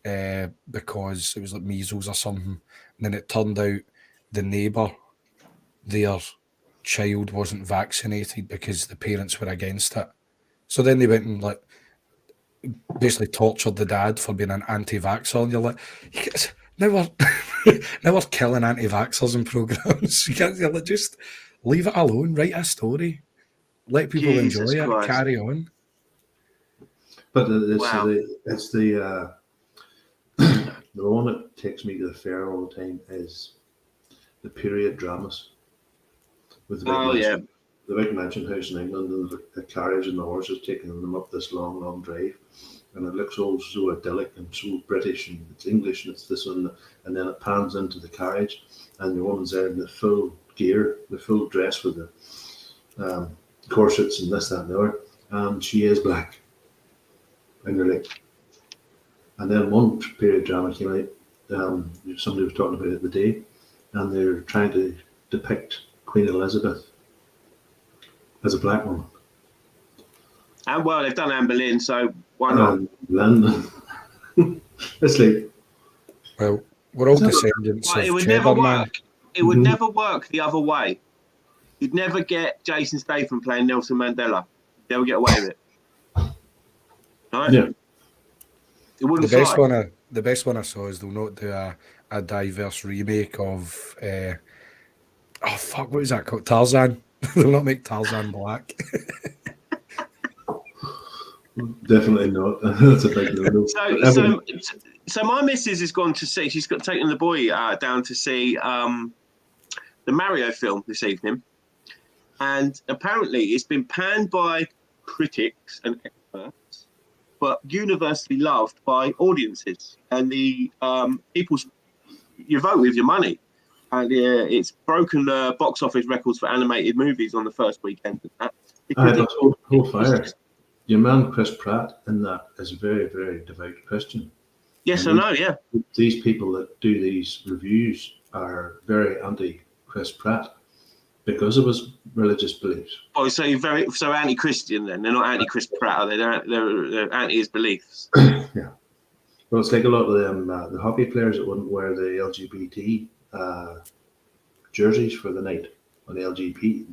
because it was like measles or something. And then it turned out the neighbour, their child wasn't vaccinated because the parents were against it. So then they went and like basically tortured the dad for being an anti-vaxxer. And you're like, now we're killing anti-vaxxers in programs. You're like, just leave it alone. Write a story. Let people Jesus enjoy Christ. it. Carry on. But it's Wow. the one that takes me to the fair all the time is the period dramas. With the big mansion house in England, and the carriage and the horses taking them up this long drive, and it looks all so idyllic and so British, and it's English, and it's this one, and then it pans into the carriage, and the woman's there in the full gear, the full dress with the corsets and this, that, and the other, and she is black. And you're like, and then one period drama came out, somebody was talking about it the day, and they're trying to depict Queen Elizabeth as a black woman. And well, they've done Anne Boleyn, so why not? London. It's like, well, we're all descendants It of would Cheddar never Man. work. It would never work the other way. You'd never get Jason Statham playing Nelson Mandela. You'd never get away with it. Right? Yeah. It wouldn't The best fly. the best one I saw is they'll not do a diverse remake of what was that called? Tarzan. They'll not make Tarzan black. Definitely not. That's a big no. So my missus has gone to see. She's taken the boy down to see the Mario film this evening, and apparently it's been panned by critics and experts, but universally loved by audiences and the people's. You vote with your money, and it's broken box office records for animated movies on the first weekend. Hold fire. Your man Chris Pratt in that is a very, very devout Christian. Yes, and I know. Yeah, these people that do these reviews are very anti Chris Pratt because of his religious beliefs. Oh, so you're so anti-Christian then? They're not anti-Chris Pratt, are they? They're anti his beliefs. Yeah. Well, it's like a lot of them, the hockey players that wouldn't wear the LGBT jerseys for the night on the LGBT.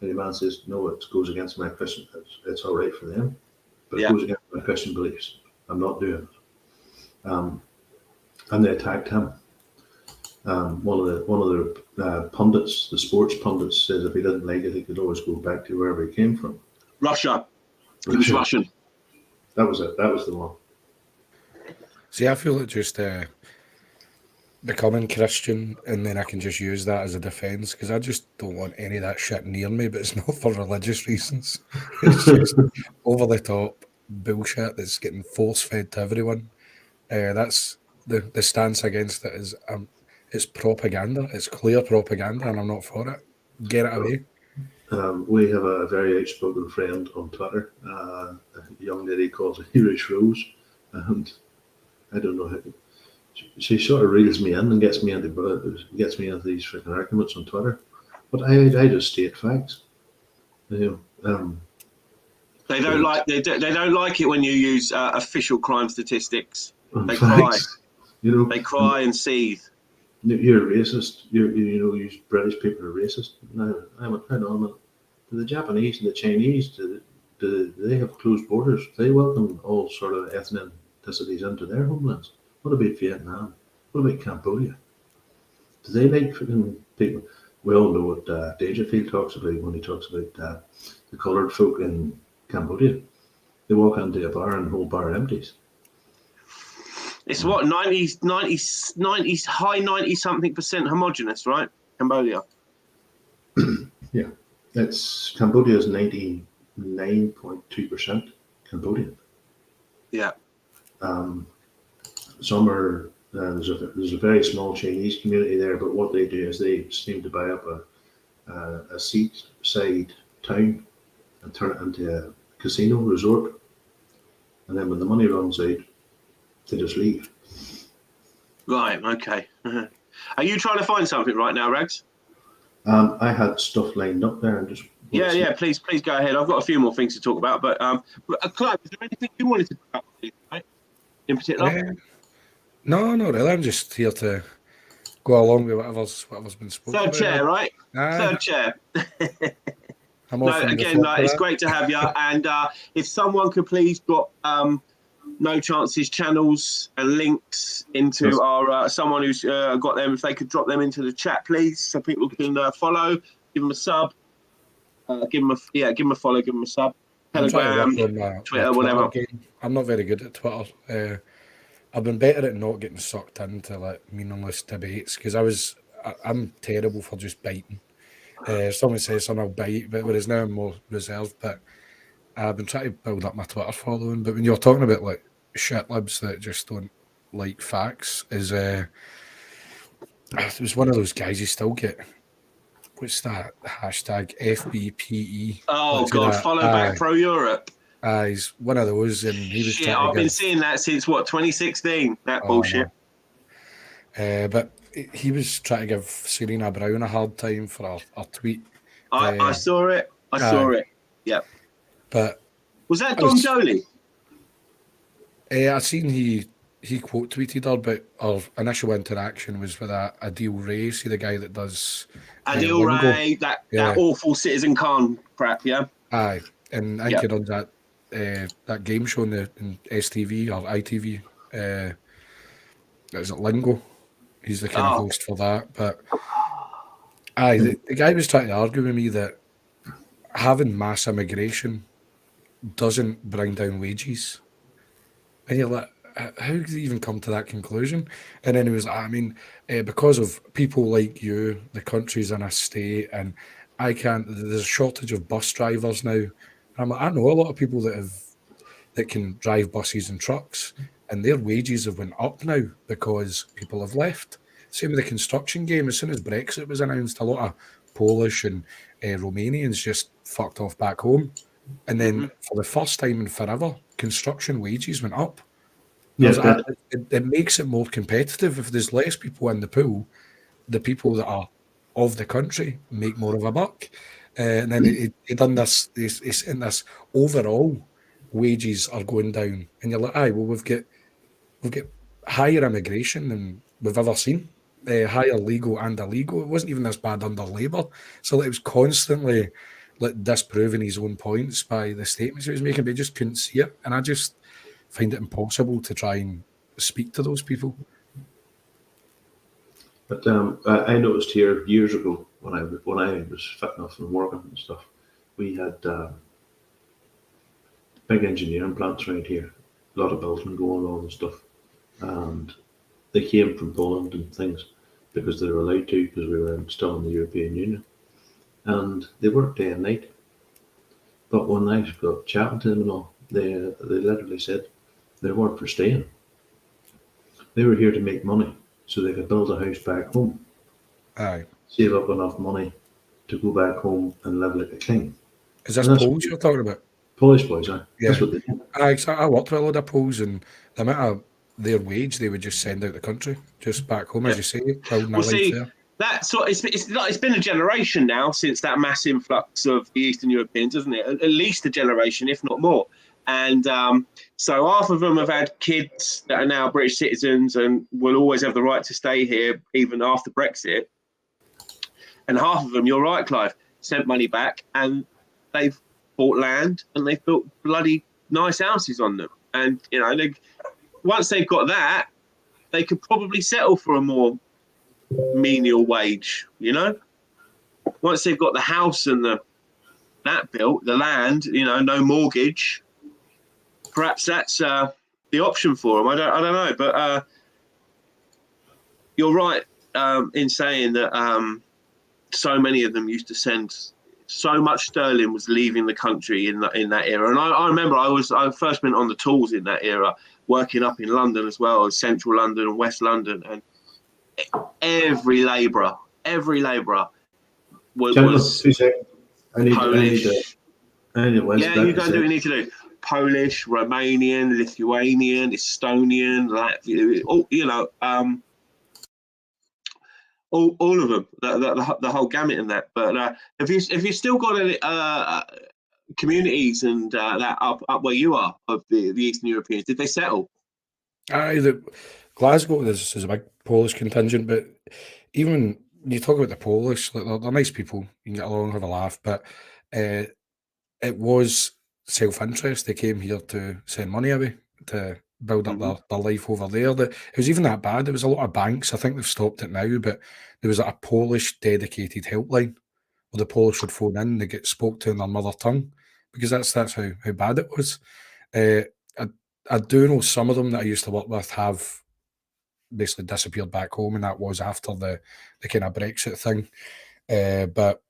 And the man says, no, it goes against my Christian. It's all right for them, but it goes against my Christian beliefs. I'm not doing it. And they attacked him. One of the pundits, the sports pundits, says if he didn't like it, he could always go back to wherever he came from. Russia. He was Russian. That was it. That was the one. See, I feel like just becoming Christian, and then I can just use that as a defence, because I just don't want any of that shit near me, but it's not for religious reasons. It's just over the top bullshit that's getting force fed to everyone. That's the stance against it is it's propaganda. It's clear propaganda, and I'm not for it. Get it away. We have a very outspoken friend on Twitter, a young lady called Irish Rose, and I don't know how. She sort of reels me in and gets me into these freaking arguments on Twitter, but I just state facts. They don't like it when you use official crime statistics. They facts. cry. They cry and seethe. You're a racist. You British people are racist. No, hang on a minute. Do the Japanese and the Chinese do they have closed borders? They welcome all sort of ethnicities into their homelands. What about Vietnam? What about Cambodia? Do they like freaking people? We all know what Dangerfield talks about when he talks about the coloured folk in Cambodia. They walk into a bar and the whole bar empties. It's what, 90s, high 90 something % homogenous, right? Cambodia. Yeah. Cambodia's 99.2% Cambodian. Yeah. Some are there's a very small Chinese community there, but what they do is they seem to buy up a seaside town and turn it into a casino resort, and then when the money runs out, they just leave. Right. Okay. Are you trying to find something right now, Ragz? I had stuff lined up there and just Yeah, please go ahead. I've got a few more things to talk about, but Clive, is there anything you wanted to talk about, right? In particular? No, not really. I'm just here to go along with whatever's been spoken Third about. chair, right? Aye. Third chair. I'm No, often again, referred to it's that. great to have you. And if someone could please drop No Chance's channels and links into our someone who's got them, if they could drop them into the chat, please, so people can follow, give them a sub, give them a follow, give them a sub. I'm trying to Telegram, work on my Twitter, Twitter whatever. game. I'm not very good at Twitter. I've been better at not getting sucked into like meaningless debates because I'm terrible for just biting. Someone says something, I'll bite, but whereas now I'm more reserved. But I've been trying to build up my Twitter following. But when you're talking about like shit libs that just don't like facts, it was one of those guys you still get. What's that hashtag FBPE? Oh God, follow back Pro Europe. He's one of those, and he was. Shit, I've been seeing that since what 2016. That bullshit. But he was trying to give Serena Brown a hard time for a tweet. I saw it. I saw it. Yep. But was that Dom Jolie? I seen he quote tweeted her, but our initial interaction was with Adil Ray, see the guy that does Adil Ray, that awful Citizen Khan crap, yeah. Aye, and I think he runs that game show in STV or ITV. Is it Lingo? He's the kind of host for that. But the guy was trying to argue with me that having mass immigration doesn't bring down wages. And you're like, how did you even come to that conclusion? And then he was, because of people like you, the country's in a state, and there's a shortage of bus drivers now. And I'm like, I know a lot of people that can drive buses and trucks, and their wages have went up now because people have left. Same with the construction game. As soon as Brexit was announced, a lot of Polish and Romanians just fucked off back home. And then for the first time in forever, construction wages went up. Yeah, it makes it more competitive. If there's less people in the pool, the people that are of the country make more of a buck. And then he done this. He's in this overall wages are going down, and you're like, well, we've got higher immigration than we've ever seen. Higher legal and illegal. It wasn't even this bad under Labour. So it was constantly like disproving his own points by the statements he was making, but he just couldn't see it. And I just find it impossible to try and speak to those people. But I noticed here years ago when I was fit enough and working and stuff, we had big engineering plants around here, a lot of building going on and stuff, and they came from Poland and things because they were allowed to, because we were still in the European Union, and they worked day and night. But when I got chatting to them and all, they literally said they weren't for staying. They were here to make money so they could build a house back home. Aye. Save up enough money to go back home and live like a king. Is this Poles you're talking about? Polish boys, aye. Yeah. That's what they did. I worked with a lot of Poles, and the amount of their wage they would just send out the country, just back home, as you say. Well, see, that's what it's been a generation now since that mass influx of the Eastern Europeans, isn't it? At least a generation, if not more. And so half of them have had kids that are now British citizens and will always have the right to stay here even after Brexit. And half of them, you're right, Clive, sent money back and they've bought land and they've built bloody nice houses on them. And, you know, once they've got that, they could probably settle for a more menial wage, you know? Once they've got the house and that built, the land, you know, no mortgage, perhaps that's the option for them. I don't know, but you're right in saying that so many of them used to send so much sterling was leaving the country in that era. And I remember I first went on the tools in that era, working up in London as well, as central London and West London, and every labourer was Polish. Yeah, you go and do what you need to do. Polish, Romanian, Lithuanian, Estonian, Latvian, all all of them, the whole gamut in that. But have you still got any communities and that up where you are of the Eastern Europeans? Did they settle? Glasgow is a big Polish contingent, but even when you talk about the Polish, like, they're nice people. You can get along, have a laugh, but it was self-interest. They came here to send money away to build up their life over there. It was even that bad. There was a lot of banks. I think they've stopped it now, but there was a Polish dedicated helpline where the Polish would phone in, they get spoke to in their mother tongue, because that's how bad it was. I do know some of them that I used to work with have basically disappeared back home, and that was after the kind of Brexit thing. But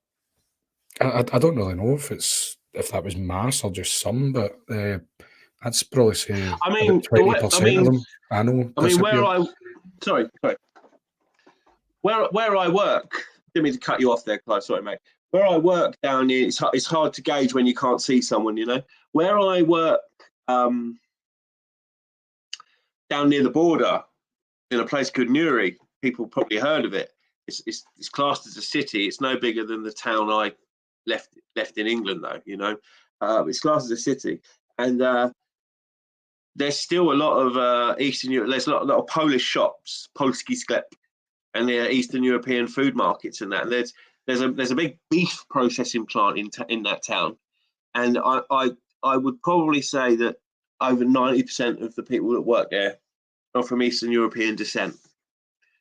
I don't really know if that was mass or just some, but I'd probably say I mean, about 20% of them I know disappeared. Sorry. Where I work, didn't mean to cut you off there, Clive. Sorry, mate. Where I work down here, it's hard to gauge when you can't see someone. You know, where I work down near the border, in a place called Newry. People probably heard of it. It's classed as a city. It's no bigger than the town I left in England, though. You know, it's classed as a city, and there's still a lot of Eastern Europe. There's a lot of Polish shops, Polski sklep, and the Eastern European food markets and that. And there's a big beef processing plant in that town, and I would probably say that over 90% of the people that work there are from Eastern European descent.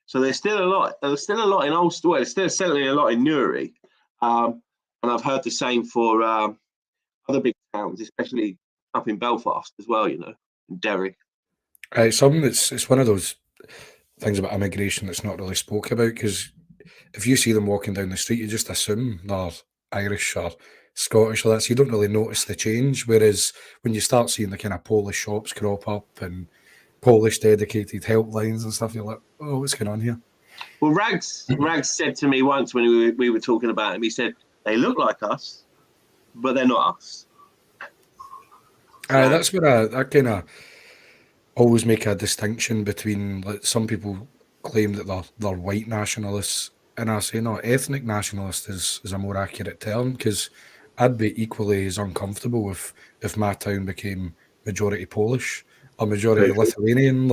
So there's still a lot. There's still a lot in Ulster. Well, there's still certainly a lot in Newry, and I've heard the same for other big towns, especially up in Belfast as well. You know, in Derry. It's one of those things about immigration that's not really spoke about, because if you see them walking down the street, you just assume they're Irish or Scottish or that, so you don't really notice the change. Whereas when you start seeing the kind of Polish shops crop up and Polish dedicated helplines and stuff, you're like, oh, what's going on here? Well, Ragz said to me once when we were talking about him, he said, they look like us, but they're not us. That's where I kind of always make a distinction between, like, some people claim that they're white nationalists, and I say no, ethnic nationalist is a more accurate term, because I'd be equally as uncomfortable if my town became majority Polish or majority Lithuanian.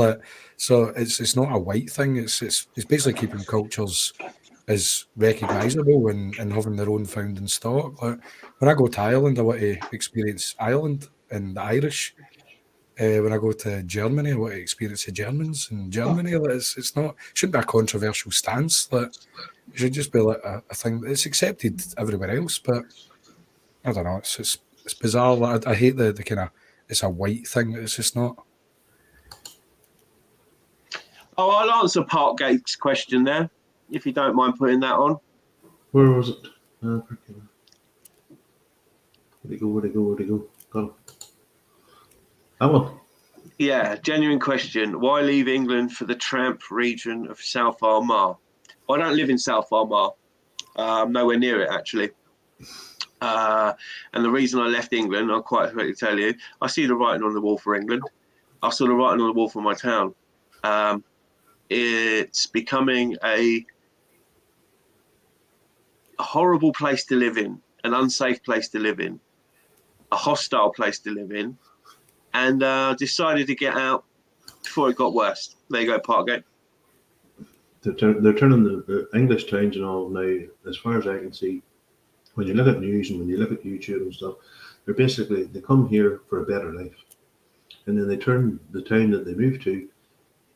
So it's not a white thing. It's basically keeping cultures as recognisable and having their own founding stock. Like, when I go to Ireland, I want to experience Ireland and the Irish. When I go to Germany, I want to experience the Germans in Germany. It shouldn't be a controversial stance. It should just be like a thing that's accepted everywhere else. But I don't know. It's bizarre. I hate the kind of, it's a white thing. It's just not. Oh, I'll answer Parkgate's question there, if you don't mind putting that on. Where was it? Where'd it go? Got it. That one. Yeah, genuine question. Why leave England for the tramp region of South Armagh? Well, I don't live in South Armagh. I'm nowhere near it, actually. And the reason I left England, I'll quite quickly tell you, I see the writing on the wall for England. I saw the writing on the wall for my town. It's becoming a horrible place to live in, an unsafe place to live in, a hostile place to live in, and decided to get out before it got worse. There you go, Parkgate. They're turning the English towns and all now, as far as I can see, when you look at news and when you look at YouTube and stuff, they come here for a better life. And then they turn the town that they moved to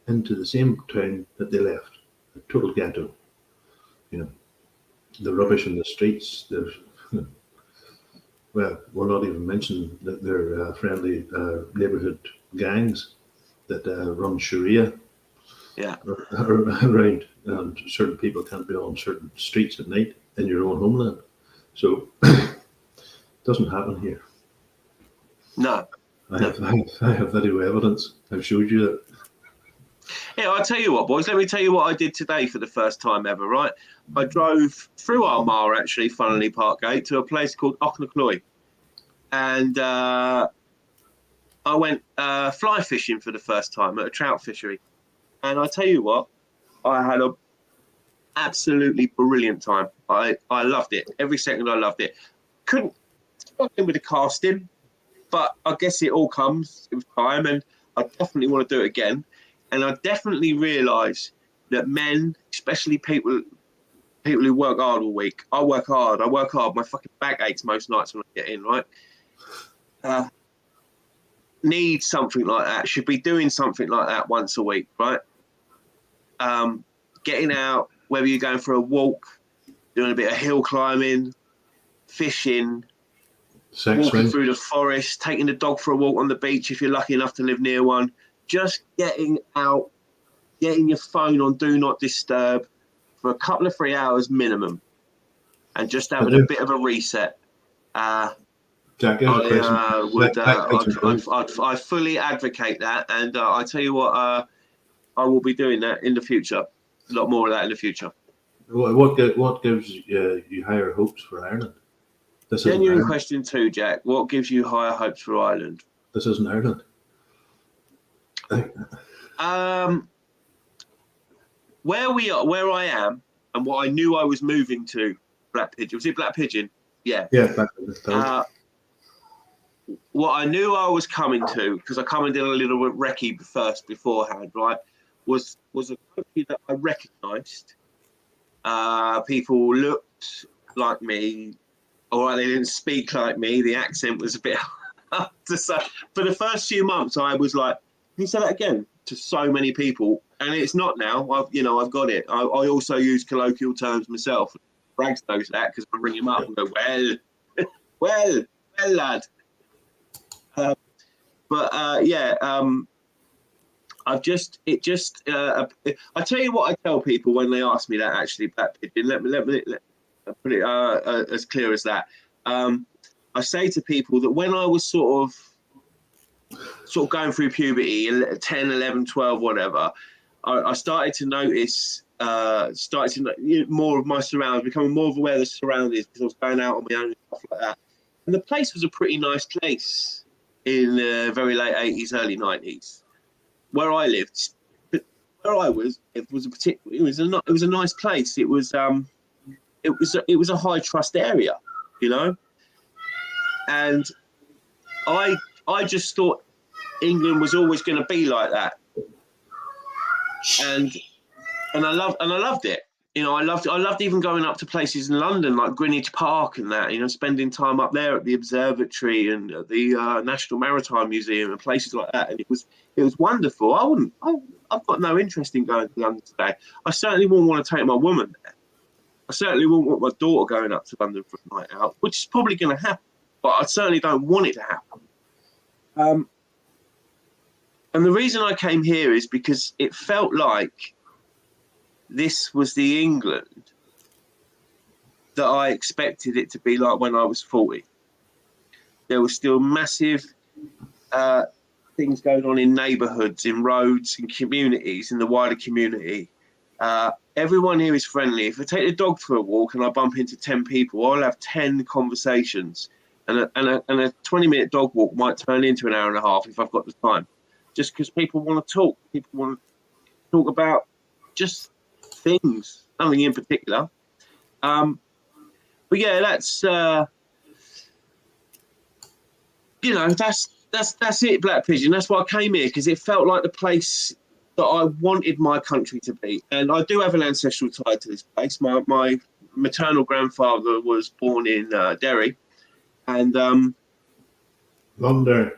into the same town that they left, a total ghetto. You know, the rubbish in the streets, well, we'll not even mention that they're friendly neighbourhood gangs that run Sharia around, and certain people can't be on certain streets at night in your own homeland. So it doesn't happen here. No. I have video evidence. I've showed you that. Yeah, I'll tell you what, boys. Let me tell you what I did today for the first time ever, right? I drove through Armagh, actually, funnily, Parkgate, to a place called Ochnacloy. And I went fly fishing for the first time at a trout fishery. And I tell you what, I had a absolutely brilliant time. I loved it. Every second I loved it. Couldn't struggle with the casting, but I guess it all comes with time, and I definitely want to do it again. And I definitely realise that men, especially people who work hard all week. I work hard. My fucking back aches most nights when I get in, right? Need something like that. Should be doing something like that once a week, right? Getting out, whether you're going for a walk, doing a bit of hill climbing, fishing, walking through the forest, taking the dog for a walk on the beach if you're lucky enough to live near one. Just getting out, getting your phone on Do Not Disturb for a couple of 3 hours minimum, and just having a bit of a reset. Jack, I fully advocate that, and I tell you what, I will be doing that in the future. A lot more of that in the future. What gives you higher hopes for Ireland? Genuine question too, Jack. What gives you higher hopes for Ireland? This isn't Ireland. Where I am, and what I knew I was moving to, Black Pigeon. Was it Black Pigeon? Yeah. Yeah, Black Pigeon. What I knew I was coming to, because I come and did a little bit recce beforehand, right? Was a country that I recognised. People looked like me. All right, they didn't speak like me. The accent was a bit hard to say. For the first few months, I was like, "Can you say that again?" To so many people, and it's not now. I've got it. I also use colloquial terms myself. Ragz knows that because I bring him up and go, well, lad. I tell you what I tell people when they ask me that, actually, Black Pigeon. Let me put it as clear as that. I say to people that when I was sort of going through puberty, 10, 11, 12, whatever, I started to notice, more of my surroundings, becoming more aware of the surroundings because I was going out on my own and stuff like that. And the place was a pretty nice place in the very late 80s, early 90s. Where I lived, it was a nice place. It was a high trust area, you know. And I just thought England was always going to be like that. And I loved it. You know, I loved even going up to places in London like Greenwich Park and that, you know, spending time up there at the observatory and the National Maritime Museum and places like that. And it was wonderful. I've got no interest in going to London today. I certainly wouldn't want to take my woman there. I certainly wouldn't want my daughter going up to London for a night out, which is probably going to happen, but I certainly don't want it to happen. And the reason I came here is because it felt like this was the England that I expected it to be like when I was 40. There were still massive things going on in neighbourhoods, in roads, in communities, in the wider community. Everyone here is friendly. If I take the dog for a walk and I bump into 10 people, I'll have 10 conversations. And a 20-minute dog walk might turn into an hour and a half if I've got the time. Just because people want to talk. People want to talk about just things, nothing in particular. But yeah, that's that's it, Black Pigeon. That's why I came here, because it felt like the place that I wanted my country to be. And I do have an ancestral tie to this place. My maternal grandfather was born in Derry, and London.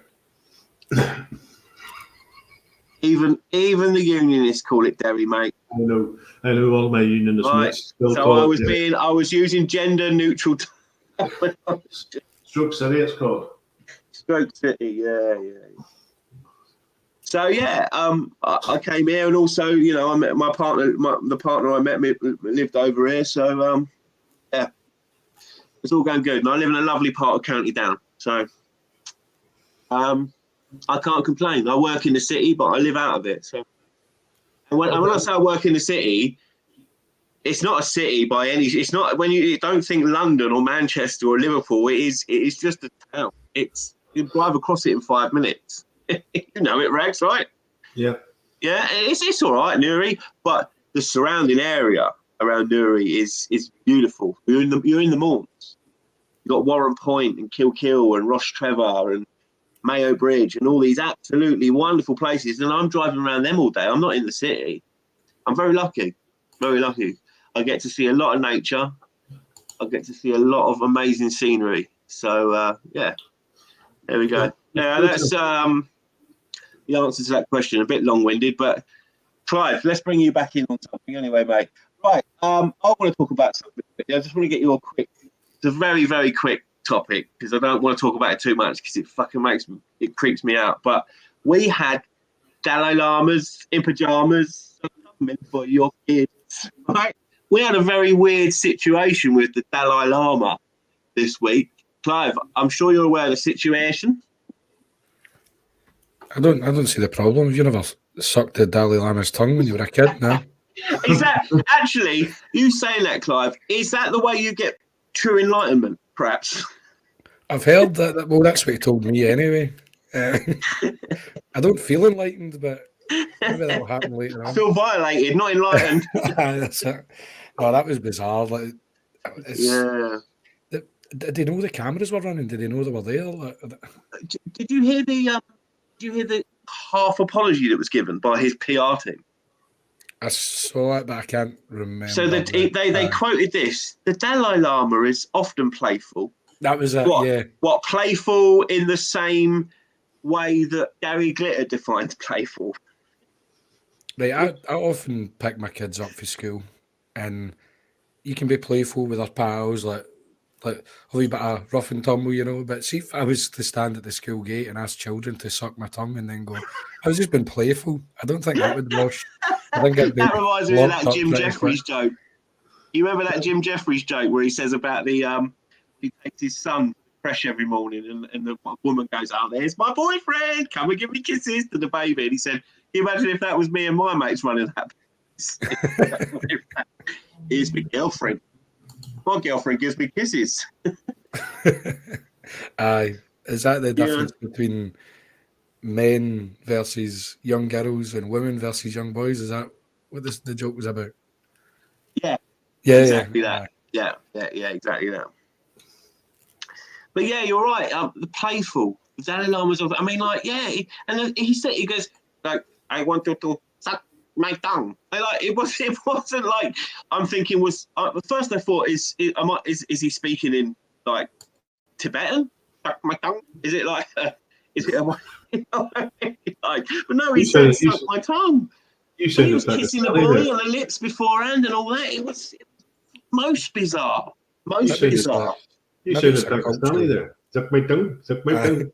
Even the unionists call it Derry, mate. I know all my unionists. Right. So I was using gender neutral. Stroke City, it's called. Stroke City, yeah. So yeah, I came here, and also, you know, I met my partner. The partner I met lived over here, so yeah, it's all going good. And I live in a lovely part of County Down, so I can't complain. I work in the city, but I live out of it. So, and when I say I work in the city, it's not a city by any. It's not, when you don't think London or Manchester or Liverpool. It is just a town. You drive across it in 5 minutes. You know it, Ragz, right? Yeah. Yeah, it's all right, Nuri, but the surrounding area around Newry is beautiful. You're in the Mourns. You've got Warren Point and Kilkill and Ross Trevor and Mayo Bridge and all these absolutely wonderful places. And I'm driving around them all day. I'm not in the city. I'm very lucky. Very lucky. I get to see a lot of nature. I get to see a lot of amazing scenery. So, yeah, there we go. Yeah, that's the answer to that question. A bit long-winded, but Clive, let's bring you back in on something anyway, mate. Right, I want to talk about something. I just want to get your it's a very, very quick topic because I don't want to talk about it too much because it fucking creeps me out. But we had Dalai Lamas in pajamas for your kids, right? We had a very weird situation with the Dalai Lama this week. Clive, I'm sure you're aware of the situation. I don't see the problem. You never sucked the Dalai Lama's tongue when you were a kid, no? Is that actually, you saying that, Clive, is that the way you get true enlightenment, perhaps? I've heard that. Well, that's what he told me anyway. I don't feel enlightened, but maybe that'll happen later on. I feel violated, not enlightened. That's it. Oh, that was bizarre. Like, yeah. Did they know the cameras were running? Did they know they were there? Did you hear the half apology that was given by his PR team? I saw it, but I can't remember. So that they quoted this: the Dalai Lama is often playful. That was it. Yeah. What playful in the same way that Gary Glitter defines playful. Right, I often pick my kids up for school, and you can be playful with our pals, like a wee bit of rough and tumble, you know. But see, if I was to stand at the school gate and ask children to suck my tongue and then go, I was just been playful. I don't think that would wash. I think that reminds me of that Jim Jeffries joke. You remember that Jim Jeffries joke where he says about the he takes his son fresh every morning and the woman goes, "Oh, there's my boyfriend, come and give me kisses," to the baby. And he said, "Can you imagine if that was me and my mates running that place?" Here's my girlfriend. My girlfriend gives me kisses. Aye. Is that the difference between men versus young girls and women versus young boys? Is that what the joke was about? Yeah. Yeah. Exactly that. Yeah, exactly that. But yeah, you're right. The playful. The Dalai Lama's I mean, like, yeah. And he said, he goes, like, I want you to suck my tongue. And like, it wasn't like, I'm thinking was, first I thought, is he speaking in, like, Tibetan? Suck my tongue? Is it like, like, but no, he said, suck my tongue. He was kissing the boy on the lips beforehand and all that. It was most bizarre. Most bizarre. You said it Pakistani there. Suck my tongue. Suck my tongue.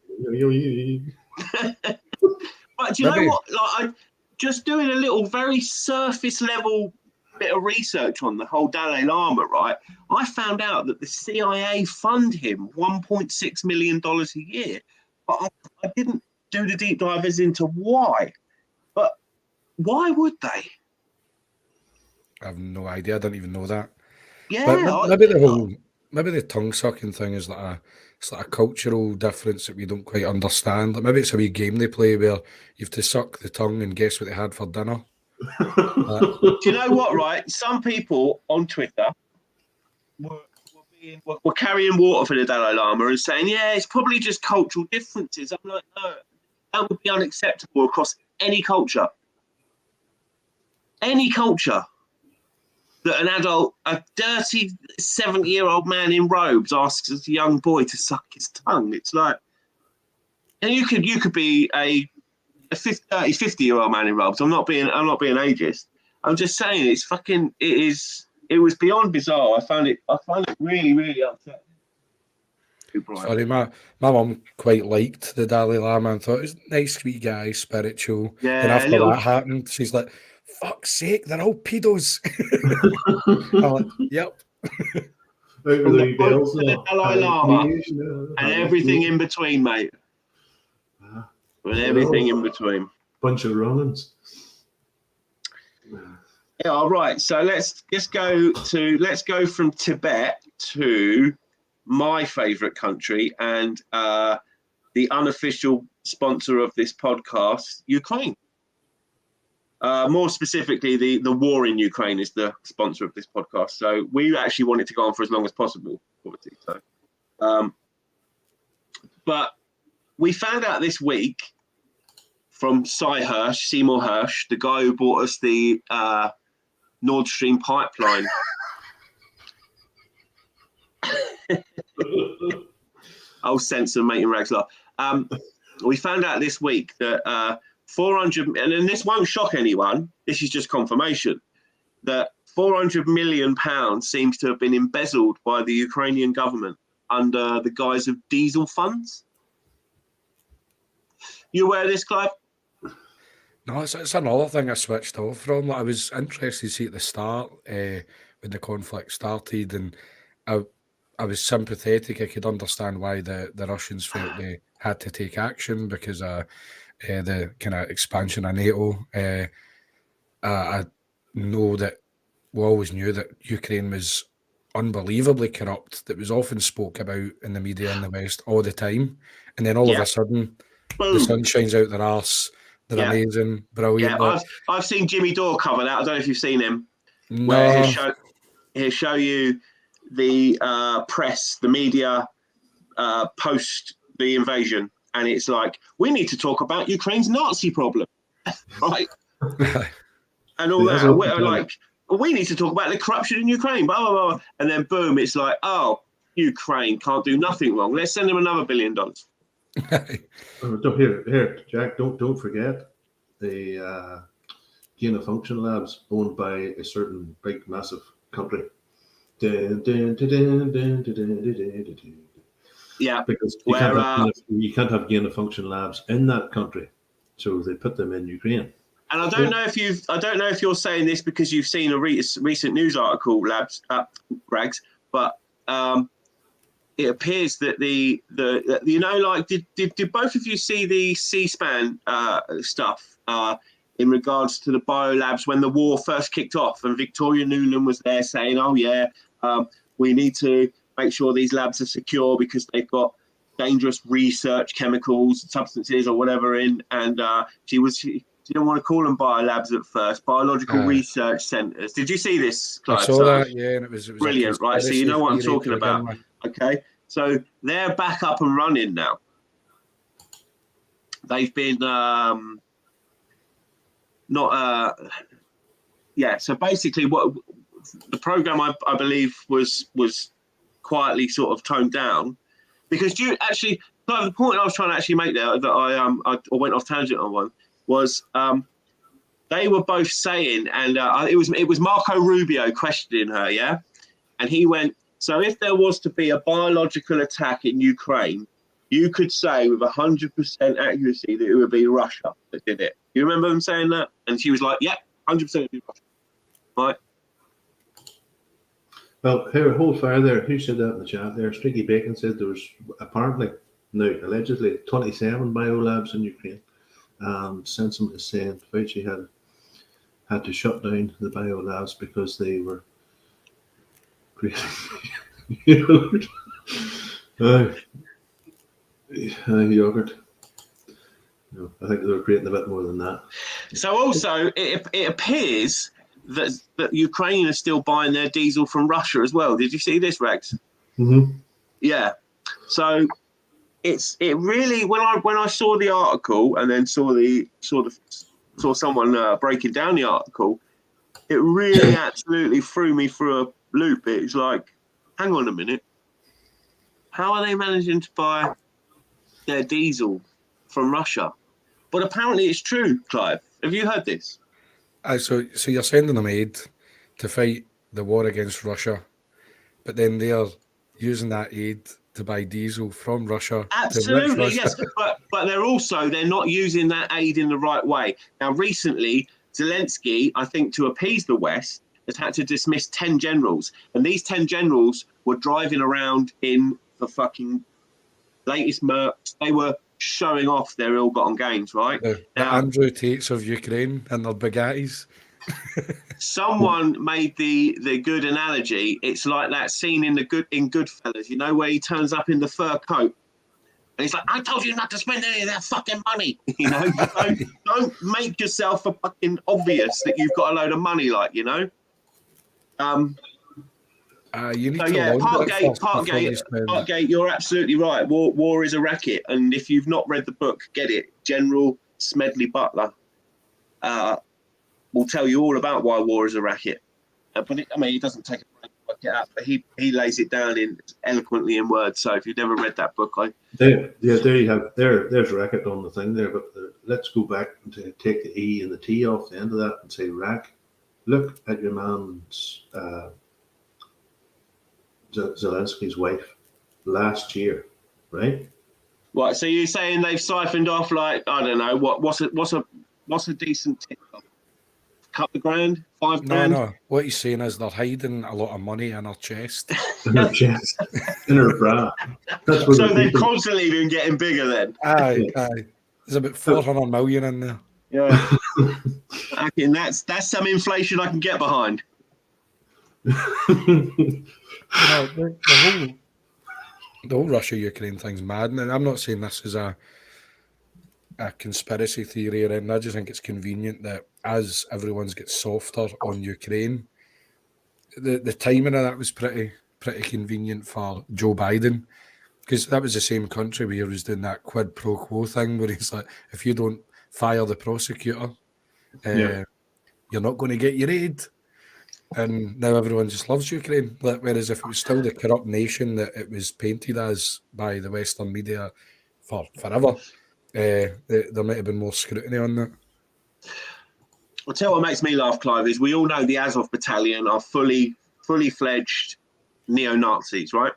But do you know what? Like, I just doing a little very surface level bit of research on the whole Dalai Lama, right? I found out that the CIA fund him $1.6 million a year. But I didn't do the deep dive as into why. But why would they? I have no idea. I don't even know that. Yeah. But maybe the tongue sucking thing is like a cultural difference that we don't quite understand. Like maybe it's a wee game they play where you have to suck the tongue and guess what they had for dinner. Do you know what, right? Some people on Twitter were carrying water for the Dalai Lama and saying, yeah, it's probably just cultural differences. I'm like, no, that would be unacceptable across any culture. Any culture. That an adult, a dirty 70-year-old man in robes asks a young boy to suck his tongue. It's like, and you could be a 50-year-old man in robes. I'm not being ageist. I'm just saying it was beyond bizarre. I found it really, really upsetting. Sorry, my mum quite liked the Dalai Lama and thought it was a nice, sweet guy, spiritual. Yeah, and after that happened, she's like, fuck's sake, they're all pedos. I'm like, yep. The Dalai Lama and everything in between, mate. And everything in between. Bunch of Romans. Yeah, all right. So let's go from Tibet to my favourite country and the unofficial sponsor of this podcast, Ukraine. More specifically, the war in Ukraine is the sponsor of this podcast. So we actually want it to go on for as long as possible, obviously. So, but we found out this week from Seymour Hirsch, the guy who bought us the Nord Stream pipeline. I'll censor making Ragz laugh. We found out this week that 400, and this won't shock anyone, this is just confirmation, that £400 million seems to have been embezzled by the Ukrainian government under the guise of diesel funds. You aware of this, Clive? No, it's another thing I switched off from. I was interested to see at the start when the conflict started, and I was sympathetic. I could understand why the Russians felt they had to take action because the kind of expansion of NATO. I know that we always knew that Ukraine was unbelievably corrupt. That was often spoke about in the media in the West all the time, and then all of a sudden, boom, the sun shines out their arse. They're amazing, brilliant. Yeah, I've seen Jimmy Dore cover that. I don't know if you've seen him. No. Where he'll show you the press, the media post the invasion, and it's like, we need to talk about Ukraine's Nazi problem, right? And all that. We're like, we need to talk about the corruption in Ukraine, blah, blah, blah. And then boom, it's like, oh, Ukraine can't do nothing wrong. Let's send them another $1 billion. Here, Jack, don't forget the gain of function labs owned by a certain big, massive country. Yeah, because you can't have gain of function labs in that country, so they put them in Ukraine. And I don't know if you're saying this because you've seen a recent news article, Ragz, but it appears that did both of you see the C-SPAN stuff in regards to the biolabs when the war first kicked off, and Victoria Nuland was there saying, "Oh yeah, we need to make sure these labs are secure because they've got dangerous research chemicals, substances, or whatever in." And she didn't want to call them biolabs at first, biological research centres. Did you see this, Clive? I saw that, yeah, and it was brilliant, right? So you know what I'm talking about. Okay, so they're back up and running now. They've been so basically what the program I believe was quietly sort of toned down, because the point I was trying to actually make there that I went off tangent on one was they were both saying, and it was Marco Rubio questioning her, yeah, and he went, so if there was to be a biological attack in Ukraine, you could say with 100% accuracy that it would be Russia that did it. You remember them saying that? And she was like, yeah, 100% it'd be Russia. Right. Well, here, hold fire there. Who said that in the chat there? Streaky Bacon said there was allegedly 27 biolabs in Ukraine. And Sensen is saying Fauci had to shut down the biolabs because they were creating yogurt. No, I think they were creating a bit more than that. So also, it appears that Ukraine is still buying their diesel from Russia as well. Did you see this, Ragz? Mm-hmm. Yeah. So it really, when I saw the article and then saw someone breaking down the article, it really absolutely threw me through a loop. It's like, hang on a minute, how are they managing to buy their diesel from Russia? But apparently it's true, Clive. Have you heard this? So you're sending them aid to fight the war against Russia, but then they're using that aid to buy diesel from Russia. Absolutely, yes. But they're not using that aid in the right way. Now, recently, Zelensky, I think to appease the West, has had to dismiss 10 generals. And these 10 generals were driving around in the fucking latest Mercs. They were showing off their ill-gotten gains, right? The Andrew Tates of Ukraine and their Bugattis. Someone made the good analogy. It's like that scene in Goodfellas, you know, where he turns up in the fur coat And he's like, I told you not to spend any of that fucking money. You know, don't make yourself a fucking obvious that you've got a load of money, like, you know. You need So to yeah, launder it first before you spend. Parkgate, you're absolutely right. War is a racket, and if you've not read the book, get it. General Smedley Butler will tell you all about why war is a racket. But he doesn't take a break to work it out, but he lays it down eloquently in words. So if you've never read that book, there you have there's racket on the thing there. But let's go back and take the E and the T off the end of that and say rack. Look at your man's Zelensky's wife last year, right? Right. So you're saying they've siphoned off, like, I don't know, what's a decent tip? Couple of grand, $5 grand? No. What he's saying is they're hiding a lot of money in her chest. In her chest, in her bra. So they've constantly been getting bigger then. Aye. There's about 400 million in there. Yeah. I mean, that's some inflation I can get behind. The whole Russia-Ukraine thing's mad, and I'm not saying this is a conspiracy theory or anything. I just think it's convenient that as everyone's get softer on Ukraine, the timing of that was pretty convenient for Joe Biden, because that was the same country where he was doing that quid pro quo thing where he's like, if you don't fire the prosecutor, you're not going to get your aid. And now everyone just loves Ukraine. Whereas if it was still the corrupt nation that it was painted as by the Western media for forever, there might have been more scrutiny on that. I'll tell you what makes me laugh, Clive, is we all know the Azov Battalion are fully fledged neo-Nazis, right?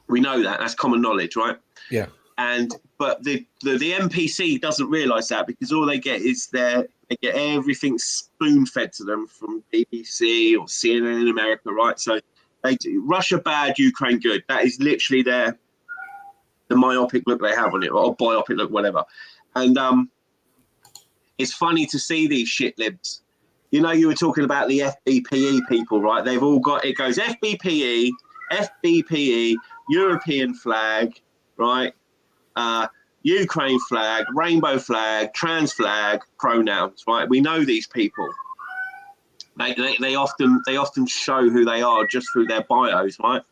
We know that. That's common knowledge, right? Yeah. But the NPC doesn't realise that, because all they get is they get everything spoon-fed to them from BBC or CNN in America, right? So they do Russia bad, Ukraine good. That is literally the myopic look they have on it, or biopic look, whatever. And it's funny to see these shit libs. You know, you were talking about the FBPE people, right? They've all got, it goes FBPE, European flag, right? Ukraine flag, rainbow flag, trans flag, pronouns, right? We know these people. They often show who they are just through their bios, right?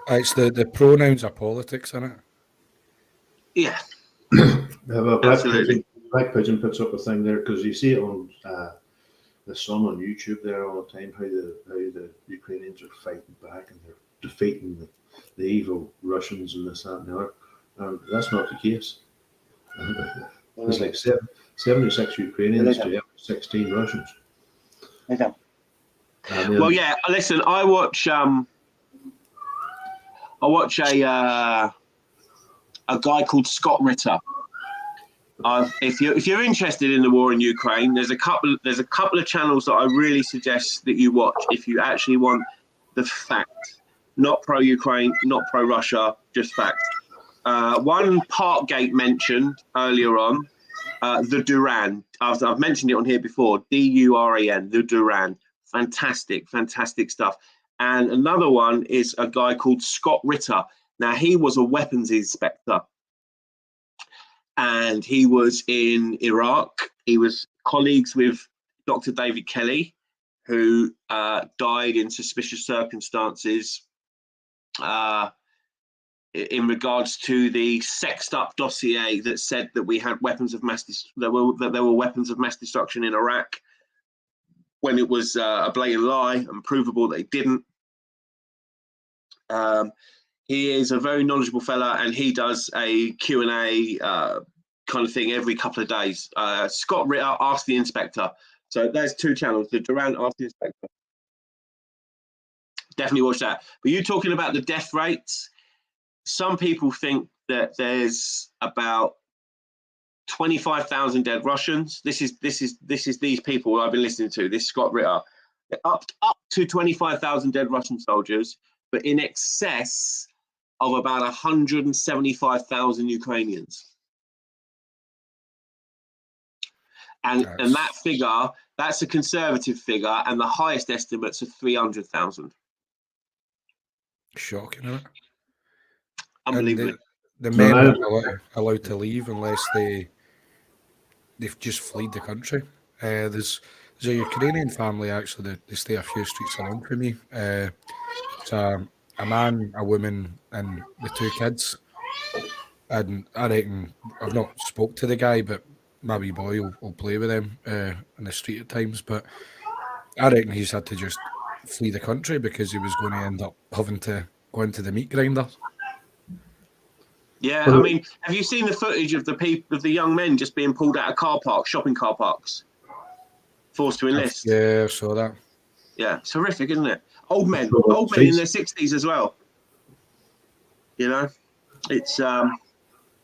It's the pronouns are politics, isn't it? Yeah. Absolutely. Black Pigeon puts up a thing there, because you see it on the Sun on YouTube there all the time, how the Ukrainians are fighting back and they're defeating the evil Russians and this, that, and the other. That's not the case. There's like 76 Ukrainians to every 16 Russians. Well, yeah. Listen, I watch a guy called Scott Ritter. If you're interested in the war in Ukraine, there's a couple of channels that I really suggest that you watch if you actually want the fact. Not pro-Ukraine, not pro-Russia, just fact. One Parkgate mentioned earlier on, the Duran. I've mentioned it on here before, D-U-R-A-N, the Duran. Fantastic stuff. And another one is a guy called Scott Ritter. Now, he was a weapons inspector. And he was in Iraq. He was colleagues with Dr. David Kelly, who died in suspicious circumstances in regards to the sexed up dossier that said that we had weapons of there were weapons of mass destruction in Iraq, when it was a blatant lie and provable that it didn't. He is a very knowledgeable fella, and he does a Q&A kind of thing every couple of days. Scott Ritter, Ask the Inspector. So there's two channels, the Durant, Ask the Inspector. Definitely watch that. But you talking about the death rates, some people think that there's about 25,000 dead Russians. This is these people I've been listening to, this Scott Ritter. Up to 25,000 dead Russian soldiers, but in excess of about 175,000 Ukrainians. And that figure, that's a conservative figure, and the highest estimates are 300,000. Shocking, isn't it? Unbelievable. The men aren't allowed to leave unless they've just fled the country. There's a Ukrainian family actually that they stay a few streets along from me. It's a man, a woman, and the 2 kids. And I reckon I've not spoke to the guy, but my wee boy will play with them in the street at times. But I reckon he's had to just flee the country because he was going to end up having to go into the meat grinder. Yeah, I mean, have you seen the footage of the young men just being pulled out of car parks, shopping car parks, forced to enlist? Yeah, I saw that. Yeah, it's horrific, isn't it? Old men in their 60s as well. You know, it's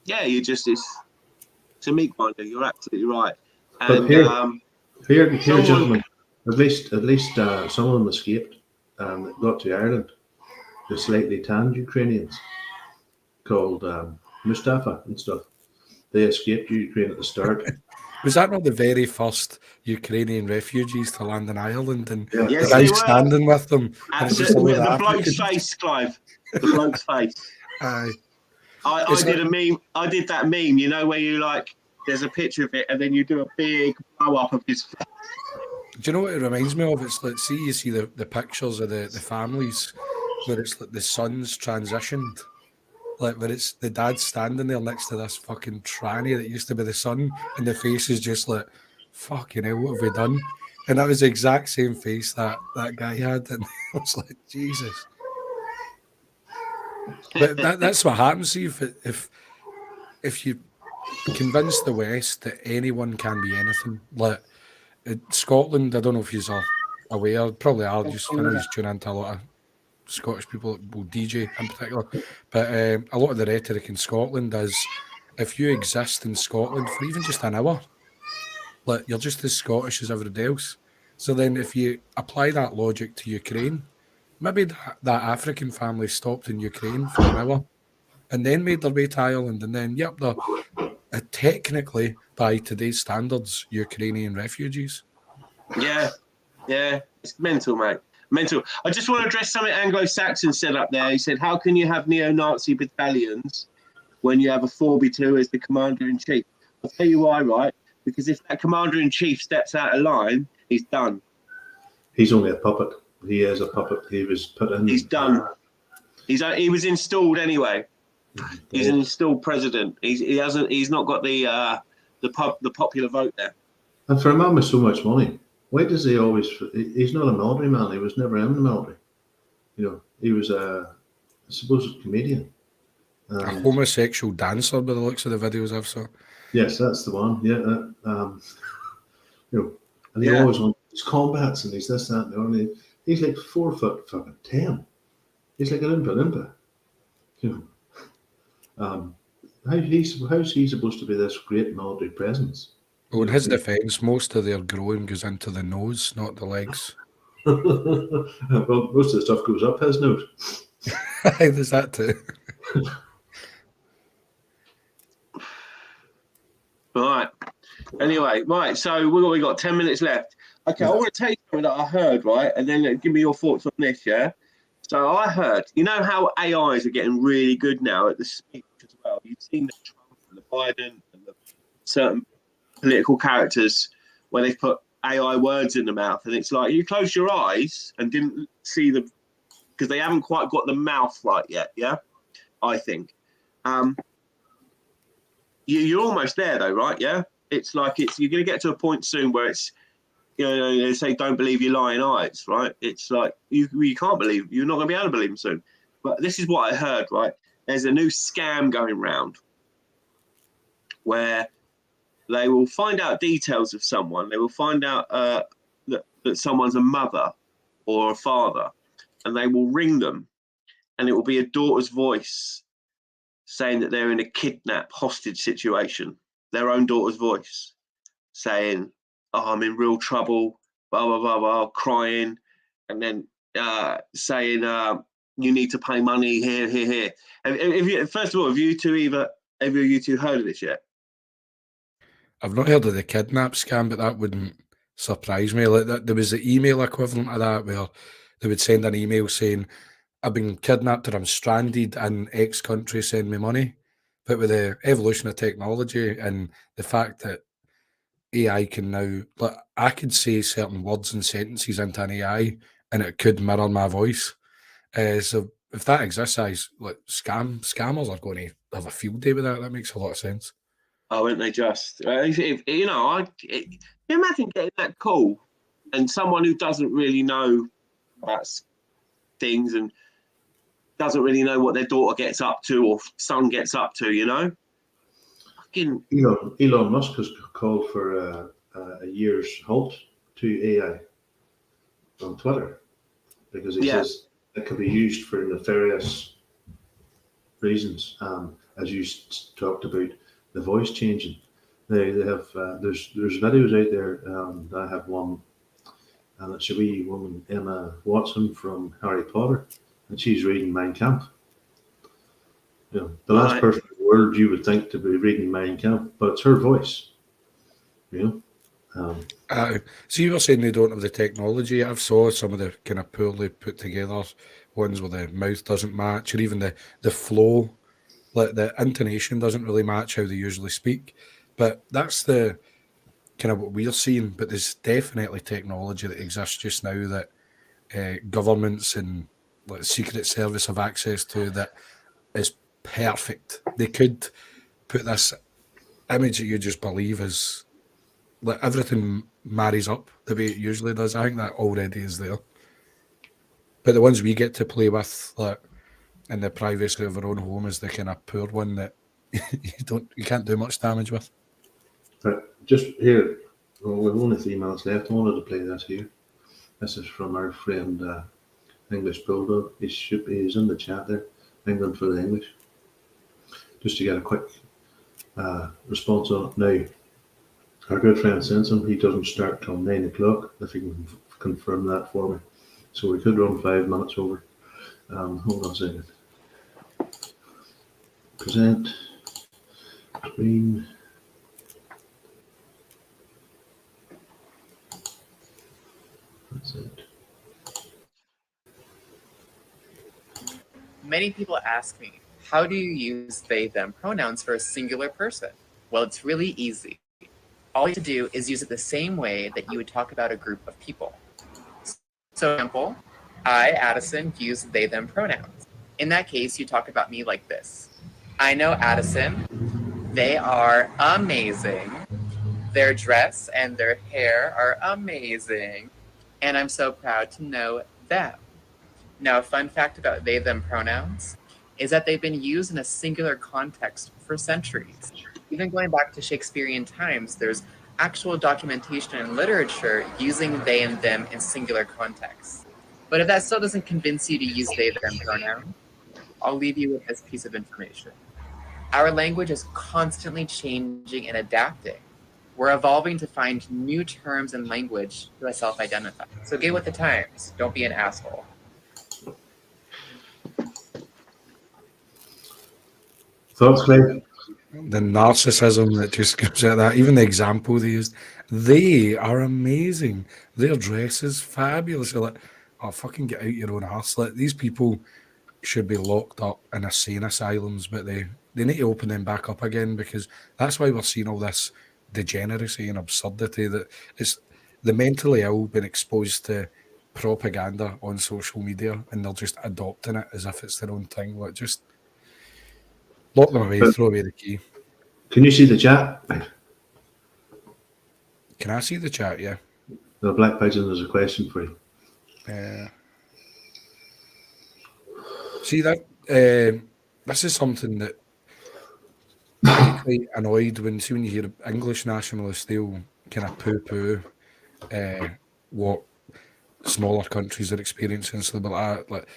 it's a meat grinder. You're absolutely right. And but here, gentlemen, at least some of them escaped and got to Ireland. The slightly tanned Ukrainians called Mustafa and stuff. They escaped Ukraine at the start. Was that not the very first Ukrainian refugees to land in Ireland? And yes, the guy standing with them. Absolutely. The bloke's face, Clive. The bloke's face. Aye. I did a meme. I did that meme, you know, where you there's a picture of it and then you do a big blow up of his face. Do you know what it reminds me of? It's like, you see the pictures of the families where it's like the son's transitioned. Like where it's the dad standing there next to this fucking tranny that used to be the son, and the face is just like, fucking hell, what have we done? And that was the exact same face that guy had, and I was like, Jesus. But that's what happens. See, if you convince the West that anyone can be anything, like Scotland, I don't know if you're aware, probably are. Just I know you tune into a lot of Scottish people, well, DJ in particular, but a lot of the rhetoric in Scotland is if you exist in Scotland for even just an hour, like you're just as Scottish as everybody else. So then if you apply that logic to Ukraine, maybe that African family stopped in Ukraine for an hour and then made their way to Ireland, and then, yep, they're technically, by today's standards, Ukrainian refugees. Yeah, it's mental, mate. Mental. I just want to address something Anglo-Saxon said up there. He said, how can you have neo-Nazi battalions when you have a 4B2 as the commander-in-chief? I'll tell you why, right? Because if that commander-in-chief steps out of line, he's done. He's only a puppet. He is a puppet. He was put in. He's done. He was installed anyway. He's an installed president. He's not got the popular vote there. And for a man with so much money, why does he always? He's not a military man. He was never in the military. You know, he was a supposed comedian. A homosexual dancer, by the looks of the videos I've saw. Yes, that's the one. Yeah, you know, and he always wants his combats and he's this, that, and the other. He's like 4 foot fucking 10. He's like an Oompa. You know, how's he supposed to be this great military presence? Well, in his defence, most of their growing goes into the nose, not the legs. Well, most of the stuff goes up his nose. There's that too. Right. Anyway, right. So we got 10 minutes left. Okay, I want to tell you something that I heard, right? And then give me your thoughts on this, yeah? So I heard, you know how AIs are getting really good now at the speech as well? You've seen the Trump and the Biden and the certain political characters where they've put AI words in the mouth, and it's like you close your eyes and didn't see them because they haven't quite got the mouth right yet. Yeah, I think you're almost there though, right? Yeah, it's like you're going to get to a point soon where it's, you know, they say don't believe your lying eyes, right? It's like you can't believe, you're not going to be able to believe them soon. But this is what I heard, right? There's a new scam going round where they will find out details of someone. They will find out that someone's a mother or a father, and they will ring them, and it will be a daughter's voice saying that they're in a kidnap hostage situation, their own daughter's voice saying, oh, I'm in real trouble, blah, blah, blah, blah, crying, and then saying, you need to pay money here. First of all, have you two heard of this yet? I've not heard of the kidnap scam, but that wouldn't surprise me. Like that, there was the email equivalent of that where they would send an email saying, I've been kidnapped or I'm stranded in X country, send me money. But with the evolution of technology and the fact that AI can now, like, I could say certain words and sentences into an AI and it could mirror my voice. So if that exists, like scammers are going to have a field day with that. That makes a lot of sense. Oh, wouldn't they just? You know, can you imagine getting that call and someone who doesn't really know about things and doesn't really know what their daughter gets up to or son gets up to, you know? Fucking Elon Musk has called for a year's halt to AI on Twitter because he says it can be used for nefarious reasons. As you talked about, the voice changing. They have there's videos out there. I have one, and it's a wee woman, Emma Watson from Harry Potter, and she's reading Mein Kampf. You know, the last person in the world you would think to be reading Mein Kampf, but it's her voice. You know. So you were saying they don't have the technology. I've saw some of the kind of poorly put together ones where the mouth doesn't match, or even the flow, like the intonation doesn't really match how they usually speak. But that's the kind of what we're seeing. But there's definitely technology that exists just now that governments and like Secret Service have access to that is perfect. They could put this image that you just believe is like everything marries up the way it usually does. I think that already is there. But the ones we get to play with, like in the privacy of our own home, is the kind of poor one that you can't do much damage with. But just here, well, we've only 3 minutes left. I wanted to play this here. This is from our friend English Bulldog. He's in the chat there. England for the English. Just to get a quick response on it now. Our good friend Simpson, he doesn't start till 9 o'clock, if you can confirm that for me. So we could run 5 minutes over. Hold on a second. Present. Screen. That's it. Many people ask me, how do you use they, them pronouns for a singular person? Well, it's really easy. All you have to do is use it the same way that you would talk about a group of people. So, for example, I, Addison, use they, them pronouns. In that case, you talk about me like this. I know Addison. They are amazing. Their dress and their hair are amazing. And I'm so proud to know them. Now, a fun fact about they, them pronouns is that they've been used in a singular context for centuries. Even going back to Shakespearean times, there's actual documentation and literature using they and them in singular contexts. But if that still doesn't convince you to use they, them pronoun, I'll leave you with this piece of information. Our language is constantly changing and adapting. We're evolving to find new terms and language to self-identify. So get with the times. Don't be an asshole. Thoughts, Clay? The narcissism that just comes out of that, even the example they used, they are amazing. Their dress is fabulous. You're like, oh, fucking get out your own arse. Like, these people should be locked up in insane asylums, but they need to open them back up again, because that's why we're seeing all this degeneracy and absurdity, that it's the mentally ill being exposed to propaganda on social media and they're just adopting it as if it's their own thing. Like, just lock them away, throw away the key. Can you see the chat? Can I see the chat? Yeah. The Black Pigeon, there's a question for you. See that? This is something that I'm quite annoyed when you hear English nationalists, they'll kind of poo-poo what smaller countries are experiencing. So they'll be like,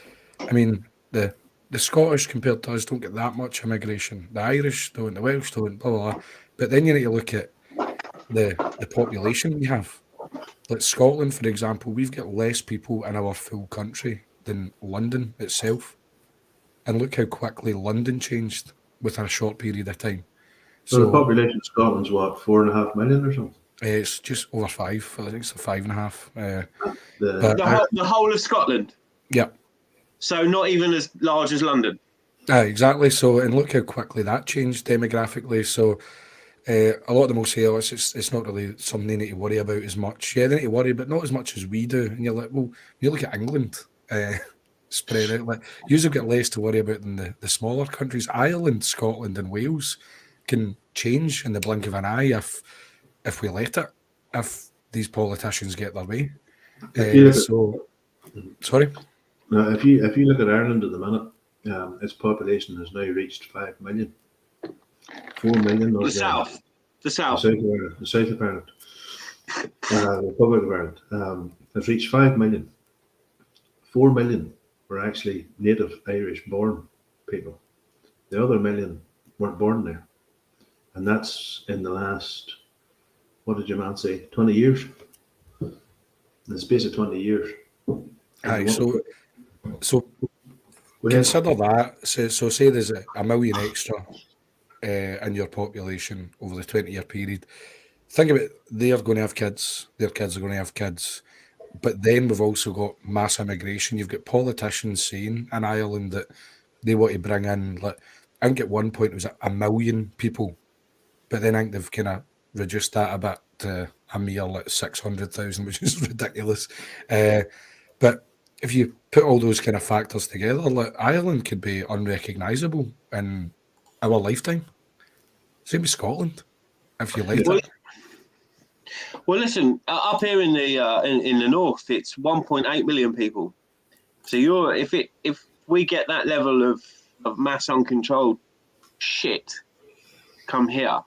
I mean, the Scottish compared to us don't get that much immigration. The Irish don't, the Welsh don't, blah, blah, blah. But then you need to look at the population we have. Like Scotland, for example, we've got less people in our full country than London itself. And look how quickly London changed within a short period of time. So the population of Scotland's what, 4.5 million or something? It's just over 5. I think it's 5.5. The whole of Scotland? Yeah. So not even as large as London. Exactly. So, and look how quickly that changed demographically. So, a lot of them will say, "Oh, it's not really something they need to worry about as much." Yeah, they need to worry, but not as much as we do. And you're like, well, you look at England, spread out. Like, you've got less to worry about than the smaller countries. Ireland, Scotland, and Wales can change in the blink of an eye if we let it. If these politicians get their way. Sorry. Now, if you look at Ireland at the minute, its population has now reached 5 million. 4 million. The south. The south of Ireland. The south of Ireland. The Republic of Ireland has reached 5 million. 4 million were actually native Irish-born people. The other million weren't born there, and that's in the last, what did your man say, 20 years? In the space of 20 years. Aye, so consider that. So say there's a million extra in your population over the 20-year period. Think about it, they're going to have kids, their kids are going to have kids, but then we've also got mass immigration. You've got politicians saying in Ireland that they want to bring in, like, I think at one point it was a million people, but then I think they've kind of reduced that a bit to a mere like 600,000, which is ridiculous. But if you put all those kind of factors together, like, Ireland could be unrecognisable in our lifetime. Same with Scotland, if you like it. Well, listen, up here in the north, it's 1.8 million people. So if we get that level of mass uncontrolled shit come here,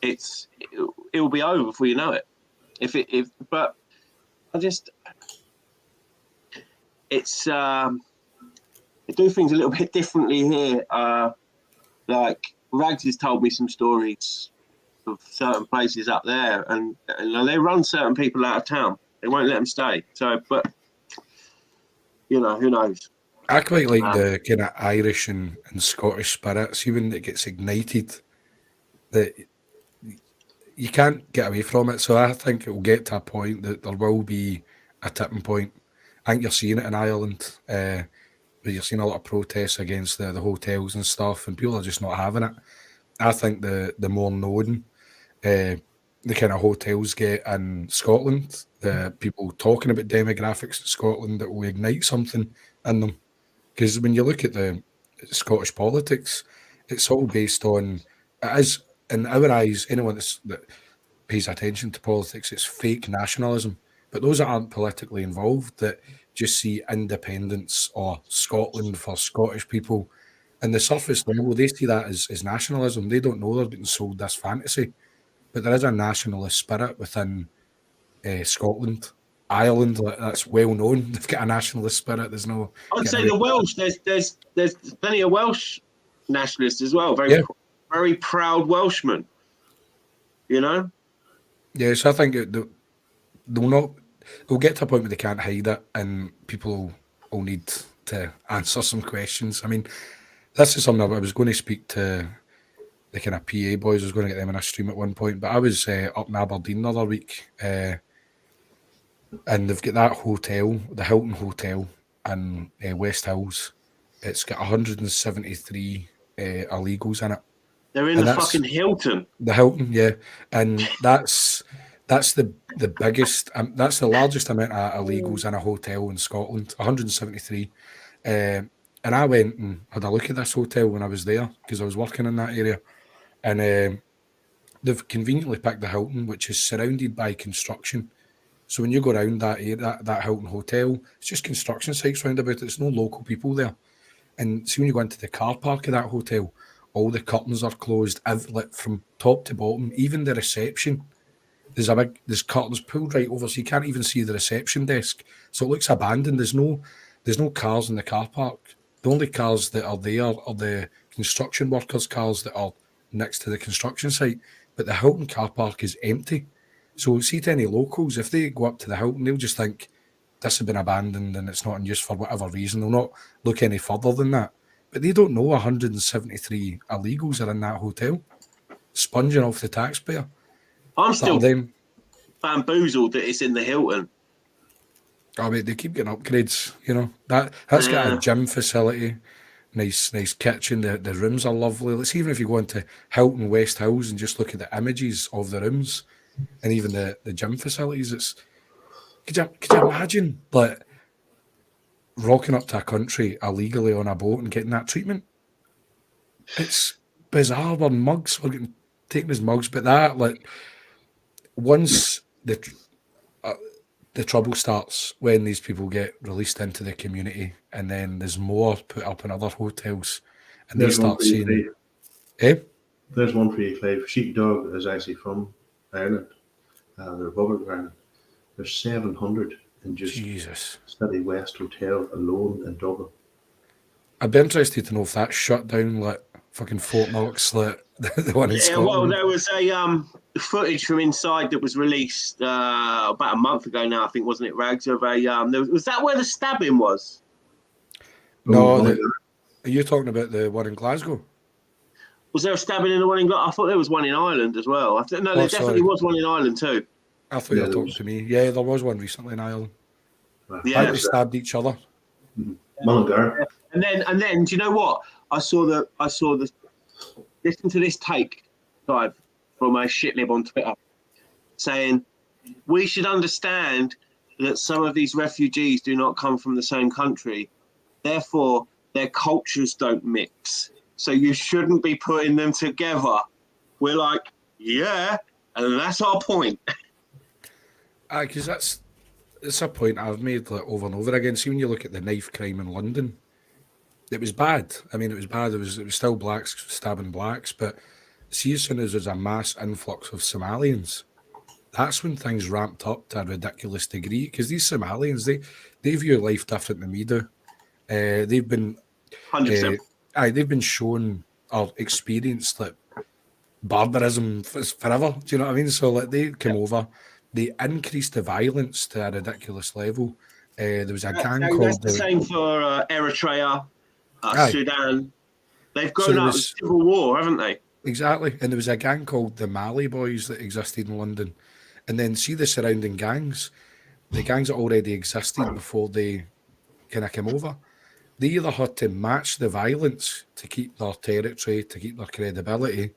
it'll be over before you know it. But I just, they do things a little bit differently here. Like Ragz has told me some stories of certain places up there, and they run certain people out of town. They won't let them stay. So, but who knows? I quite like the kind of Irish and Scottish spirit. See, when it gets ignited, that you can't get away from it. So I think it will get to a point that there will be a tipping point. I think you're seeing it in Ireland, where you're seeing a lot of protests against the hotels and stuff, and people are just not having it. I think the more known the kind of hotels get in Scotland, the people talking about demographics in Scotland, that will ignite something in them. Because when you look at the Scottish politics, it's all based on, it is, in our eyes, anyone that pays attention to politics, it's fake nationalism. But those that aren't politically involved, that just see independence or Scotland for Scottish people, and the surface level, they see that as nationalism. They don't know they're getting sold this fantasy. But there is a nationalist spirit within Scotland. Ireland, that's well known. They've got a nationalist spirit. There's no. I'd say the Welsh. There's plenty of Welsh nationalists as well. Very proud Welshmen. Yeah, so I think they'll get to a point where they can't hide it, and people will need to answer some questions. I mean, this is something I was going to speak to the kind of PA boys. I was going to get them in a stream at one point, but I was up in Aberdeen the other week, and they've got that hotel, the Hilton Hotel in West Hills. It's got 173 illegals in it. They're in the fucking Hilton. The Hilton, yeah, and that's the biggest. That's the largest amount of illegals in a hotel in Scotland. 173. And I went and had a look at this hotel when I was there, because I was working in that area, and they've conveniently picked the Hilton, which is surrounded by construction. So when you go around that area, that Hilton Hotel, it's just construction sites round about it. There's no local people there. And see, when you go into the car park of that hotel, all the curtains are closed, from top to bottom. Even the reception, there's curtains pulled right over, so you can't even see the reception desk. So it looks abandoned. There's no cars in the car park. The only cars that are there are the construction workers' cars that are next to the construction site. But the Hilton car park is empty. So see, to any locals, if they go up to the Hilton, they'll just think this has been abandoned and it's not in use for whatever reason. They'll not look any further than that. But they don't know 173 illegals are in that hotel, sponging off the taxpayer. I'm still bamboozled that it's in the Hilton. I mean, they keep getting upgrades, you know. That's got a gym facility, nice kitchen. The rooms are lovely. Let's even if you go into Hilton West Hills and just look at the images of the rooms and even the gym facilities, it's could you imagine like rocking up to a country illegally on a boat and getting that treatment? It's bizarre. We're mugs. We're getting taken as mugs, but that like once the trouble starts when these people get released into the community, and then there's more put up in other hotels, and they start seeing. There's one for you, Clive. Sheepdog is actually from Ireland, the Republic of Ireland. There's 700 in just City West Hotel alone in Dublin. I'd be interested to know if that shut down like fucking Fort Knox, like the one in Scotland. Well, there was a footage from inside that was released about a month ago now, I think, wasn't it, Ragz? Of a was that where the stabbing was? No, are you talking about the one in Glasgow? Was there a stabbing in the one in Glasgow? I thought there was one in Ireland as well. There definitely was one in Ireland too. I thought you were talking to me. Yeah, there was one recently in Ireland. Yeah, they stabbed each other. Mullingar. And then, do you know what? I saw the. Listen to this take, Clive, from a shitlib on Twitter, saying we should understand that some of these refugees do not come from the same country, therefore their cultures don't mix. So you shouldn't be putting them together. We're like, yeah, and that's our point. Because it's a point I've made like over and over again. See, when you look at the knife crime in London, it was bad. I mean, it was bad. It was still blacks stabbing blacks, but see, as soon as there's a mass influx of Somalians, that's when things ramped up to a ridiculous degree. Because these Somalians, they view life different than we do. They've been 100%. They've been shown or experienced like barbarism forever. Do you know what I mean? So like they came over, they increased the violence to a ridiculous level. There was a gang called. That's the same for Eritrea, Sudan. They've grown up with civil war, haven't they? Exactly. And there was a gang called the Mali Boys that existed in London. And then see the surrounding gangs, the gangs that already existed before they kind of came over. They either had to match the violence to keep their territory, to keep their credibility,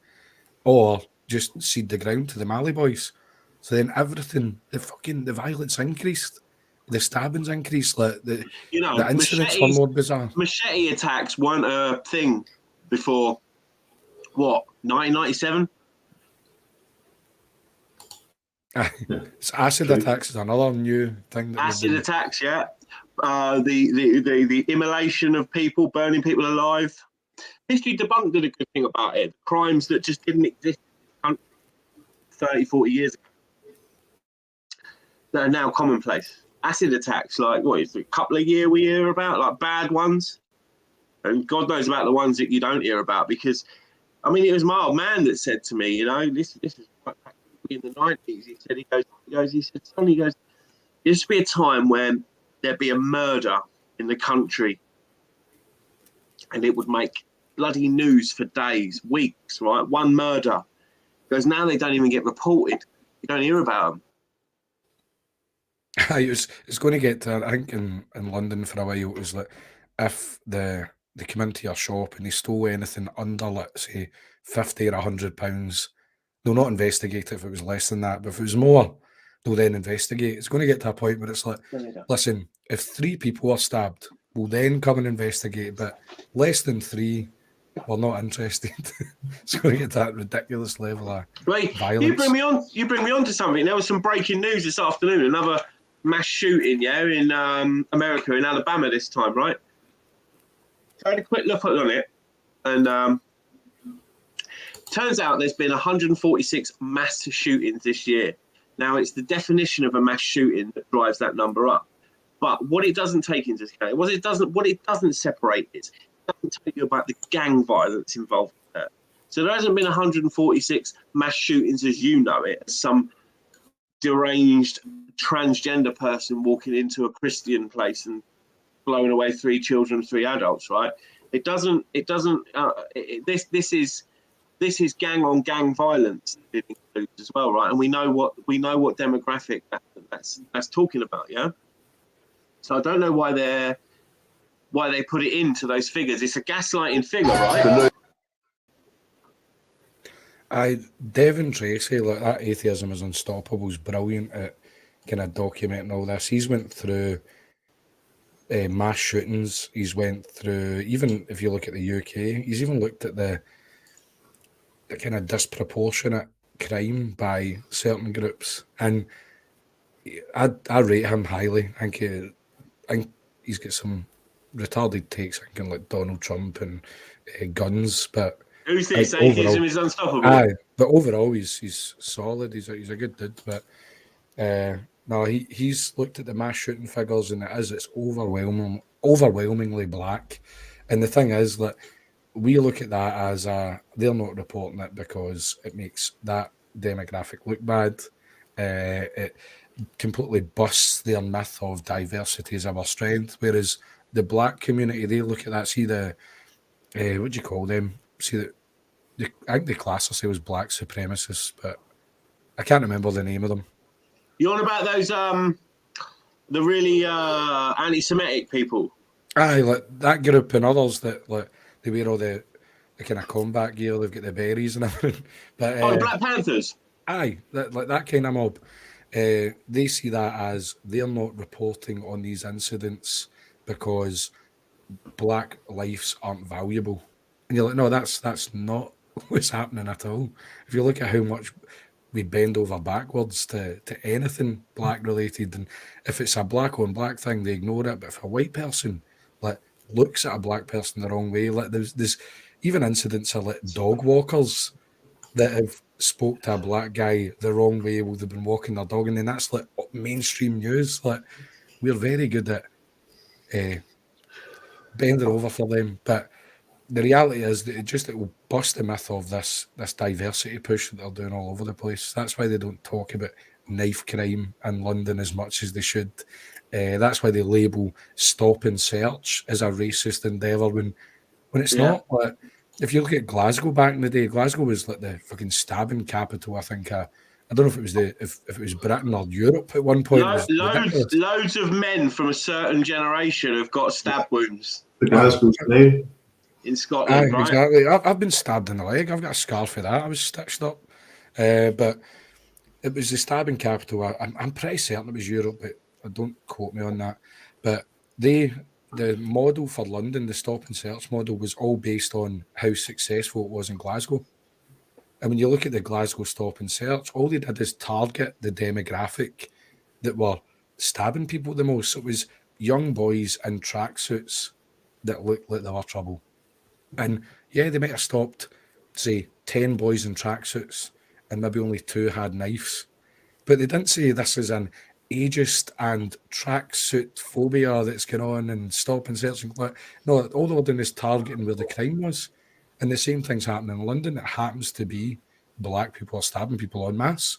or just cede the ground to the Mali Boys. So then everything, the violence increased. The stabbings increased. Like the incidents were more bizarre. Machete attacks weren't a thing before, what, 1997? It's acid attacks is another new thing. Acid attacks, yeah. The immolation of people, burning people alive. History Debunked did a good thing about it. Crimes that just didn't exist 30, 40 years ago that are now commonplace. Acid attacks, like what is it, a couple of years we hear about, like bad ones. And God knows about the ones that you don't hear about, because, I mean, it was my old man that said to me, you know, this is in the 90s. He said, son, there used to be a time when there'd be a murder in the country and it would make bloody news for days, weeks, right? One murder. Because now they don't even get reported. You don't hear about them. It's going to get to, I think in London for a while, it was like if they come into your shop and they stole anything under, let's say, £50 or £100, they'll not investigate it if it was less than that. But if it was more, they'll then investigate. It's going to get to a point where it's like, listen, if 3 people are stabbed, we'll then come and investigate. But less than 3, we're not interested. It's going to get to that ridiculous level of violence. You bring me on to something. There was some breaking news this afternoon. Another mass shooting, in America, in Alabama this time, right? So I had a quick look on it, and turns out there's been 146 mass shootings this year. Now, it's the definition of a mass shooting that drives that number up. But what it doesn't take into account, what it doesn't separate is, it doesn't tell you about the gang violence involved in that. So there hasn't been 146 mass shootings as you know it, as some deranged transgender person walking into a Christian place and blowing away 3 children, 3 adults, right? This is gang on gang violence that it includes as well, right? And we know what demographic that's talking about, yeah. So I don't know why they put it into those figures. It's a gaslighting figure, right? Devin Tracy, like that Atheism is Unstoppable, is brilliant at kind of documenting all this. He's went through mass shootings. He's went through, even if you look at the UK, he's even looked at the kind of disproportionate crime by certain groups, and I rate him highly. I think he's got some retarded takes, thinking like Donald Trump and guns, but who's this? overall, Atheism is Unstoppable. Aye, but overall he's solid. He's a good dude, but no, he's looked at the mass shooting figures, and it's overwhelmingly black. And the thing is that we look at that as they're not reporting it because it makes that demographic look bad. It completely busts their myth of diversity as our strength, whereas the black community, they look at that, see the what do you call them? See that I think the class themselves as black supremacists, but I can't remember the name of them. You on about those the really anti-Semitic people? Aye, like that group and others that like they wear all the kind of combat gear. They've got the berries and everything. But the Black Panthers. Aye, like that kind of mob. They see that as they're not reporting on these incidents because black lives aren't valuable. And you're like, no, that's not what's happening at all. If you look at how much we bend over backwards to anything black related, and if it's a black on black thing, they ignore it. But if a white person like looks at a black person the wrong way, like there's even incidents of like dog walkers that have spoke to a black guy the wrong way while they've been walking their dog, and then that's like mainstream news. Like we're very good at bending over for them, but the reality is that it will bust the myth of this diversity push that they're doing all over the place. That's why they don't talk about knife crime in London as much as they should. That's why they label stop and search as a racist endeavour when it's not. Like, if you look at Glasgow back in the day, Glasgow was like the fucking stabbing capital. I think I don't know if it was if it was Britain or Europe at one point. Loads of men from a certain generation have got stab wounds. The Glasgow's now. In Scotland, right? Exactly. I've been stabbed in the leg. I've got a scar for that. I was stitched up. But it was the stabbing capital. I'm pretty certain it was Europe, but don't quote me on that. But the model for London, the stop and search model, was all based on how successful it was in Glasgow. And when you look at the Glasgow stop and search, all they did is target the demographic that were stabbing people the most. So it was young boys in tracksuits that looked like they were trouble. And yeah, they might have stopped, say, 10 boys in tracksuits, and maybe only 2 had knives. But they didn't say this is an ageist and tracksuit phobia that's going on and stop and search. No, all they were doing is targeting where the crime was. And the same thing's happening in London. It happens to be black people are stabbing people en masse.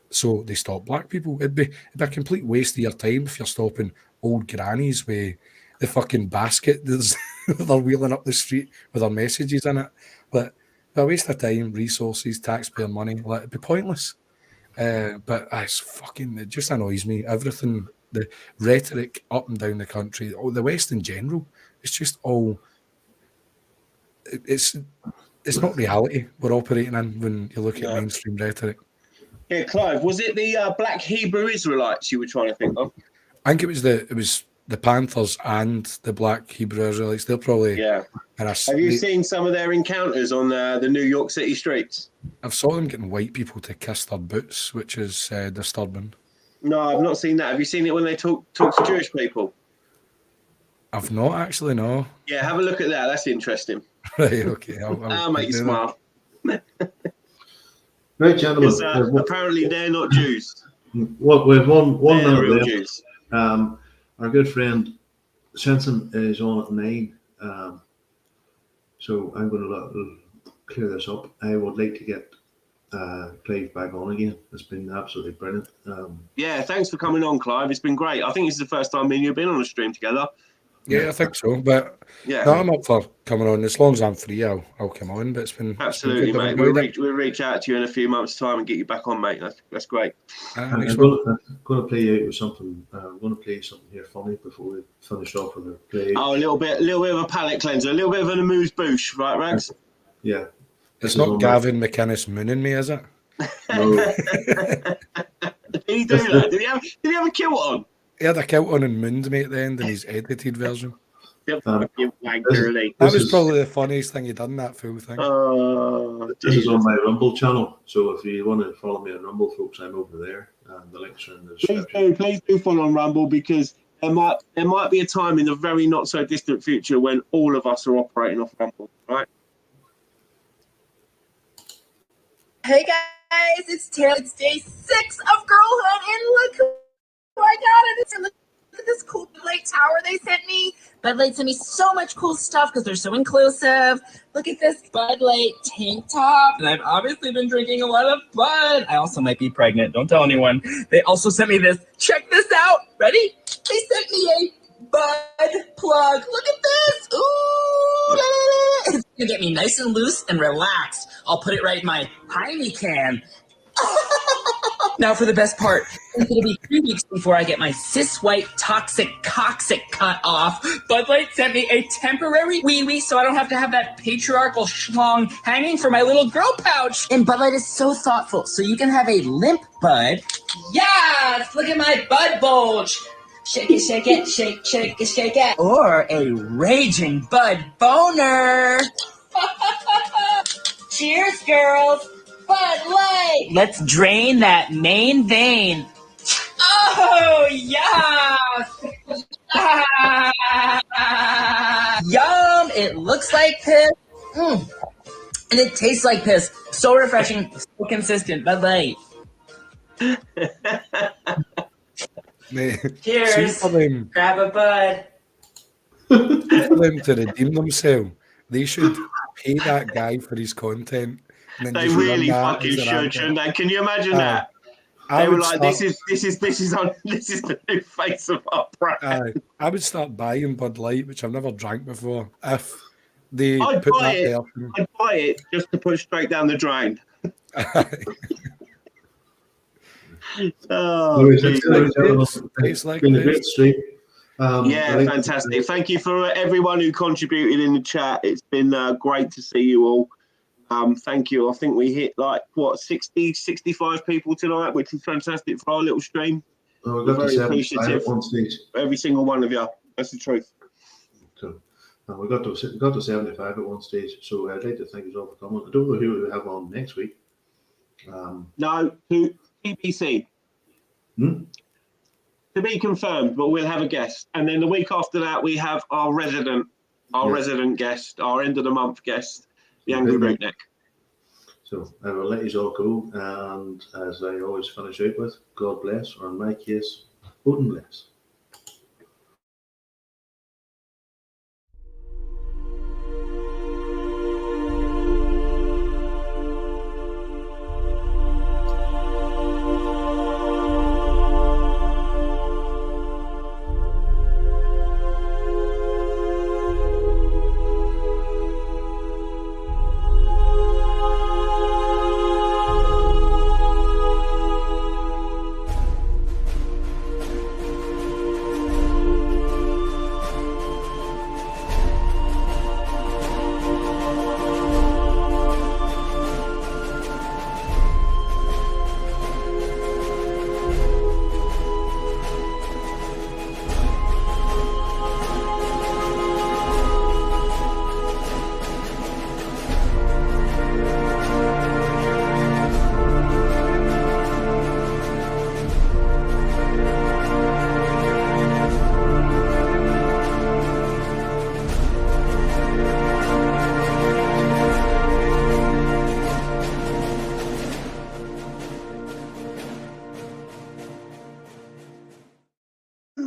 So they stop black people. It'd be a complete waste of your time if you're stopping old grannies with the fucking basket they're wheeling up the street with their messages in it. But a waste of time, resources, taxpayer money. Like, it'd be pointless. But it's fucking, it just annoys me. Everything, the rhetoric up and down the country, or the West in general, it's just all. It's not reality we're operating in when you look at mainstream rhetoric. Yeah, Clive, was it the Black Hebrew Israelites you were trying to think of? I think it was the Panthers and the Black Hebrew Israelites. They're probably Have you seen some of their encounters on the New York City streets? I've saw them getting white people to kiss their boots, which is disturbing. No, I've not seen that. Have you seen it when they talk to Jewish people? I've not actually, no. Yeah, have a look at that. That's interesting. Right, okay. I'll make you smile. Right, gentlemen. Apparently, they're not Jews. Well, we have one minute real left. Jews. Our good friend Sensen is on at 9. So I'm going to clear this up. I would like to get Clive back on again. It's been absolutely brilliant. Yeah, thanks for coming on, Clive. It's been great. I think this is the first time me and you have been on a stream together. Yeah, I think so. But Yeah. no, I'm up for coming on. As long as I'm free, I'll come on. But Absolutely, it's been good. mate. We'll reach out to you in a few months' time and get you back on, mate. That's great. I'm going to play you out with something. I'm going to play something here funny before we finish off with a play. Oh, a little bit of a palate cleanser, a little bit of an amuse-bouche, right, Ragz? Yeah. It's not Gavin McInnes mooning me, is it? No. Did he do that? Did he have a kilt on? He had a kilt on and mooned me at the end in his edited version. That was probably the funniest thing he done, that full thing. This is on my Rumble channel, so if you want to follow me on Rumble, folks, I'm over there, and the links are in the description. Please do follow on Rumble, because there might be a time in the very not so distant future when all of us are operating off Rumble, right? Hey guys, it's Taylor. It's day 6 of girlhood, and look who I got! Look at this cool Bud Light tower they sent me. Bud Light sent me so much cool stuff because they're so inclusive. Look at this Bud Light tank top, and I've obviously been drinking a lot of Bud. I also might be pregnant. Don't tell anyone. They also sent me this. Check this out. Ready? They sent me a Bud plug. Look at this. Ooh, it's gonna get me nice and loose and relaxed. I'll put it right in my Heine can. Now for the best part. It's going to be 3 weeks before I get my cis-white toxic coccyx cut off. Bud Light sent me a temporary wee-wee so I don't have to have that patriarchal schlong hanging from my little girl pouch. And Bud Light is so thoughtful, so you can have a limp bud. Yes! Look at my bud bulge. Shake it, shake it, shake, shake it, shake it. Or a raging bud boner. Cheers, girls. Bud Light. Let's drain that main vein. Oh, yes! Yum! It looks like piss. And it tastes like piss. So refreshing, so consistent. Bud Light. Cheers. Grab a bud. For them to redeem themselves, they should pay that guy for his content. And then They just really run that fucking as their should, anchor. shouldn't they? Can you imagine that? They were like, this is the new face of our brand. I would start buying Bud Light, which I've never drank before, if they I'd put buy that it. person. I'd buy it just to put straight down the drain. It's like been a great stream. Fantastic. Thank you for everyone who contributed in the chat. It's been great to see you all. Thank you. I think we hit 60, 65 people tonight, which is fantastic for our little stream. Oh, we got very to 75 appreciative at one stage. Every single one of you. That's the truth. So, we got to 75 at one stage. So I'd like to thank you all for coming. I don't know who we have on next week. No, to TBC. To be confirmed, but we'll have a guest. And then the week after that, we have our resident guest, our end of the month guest, the Angry Breakneck. So I will let you all go. And as I always finish out with, God bless, or in my case, Odin bless.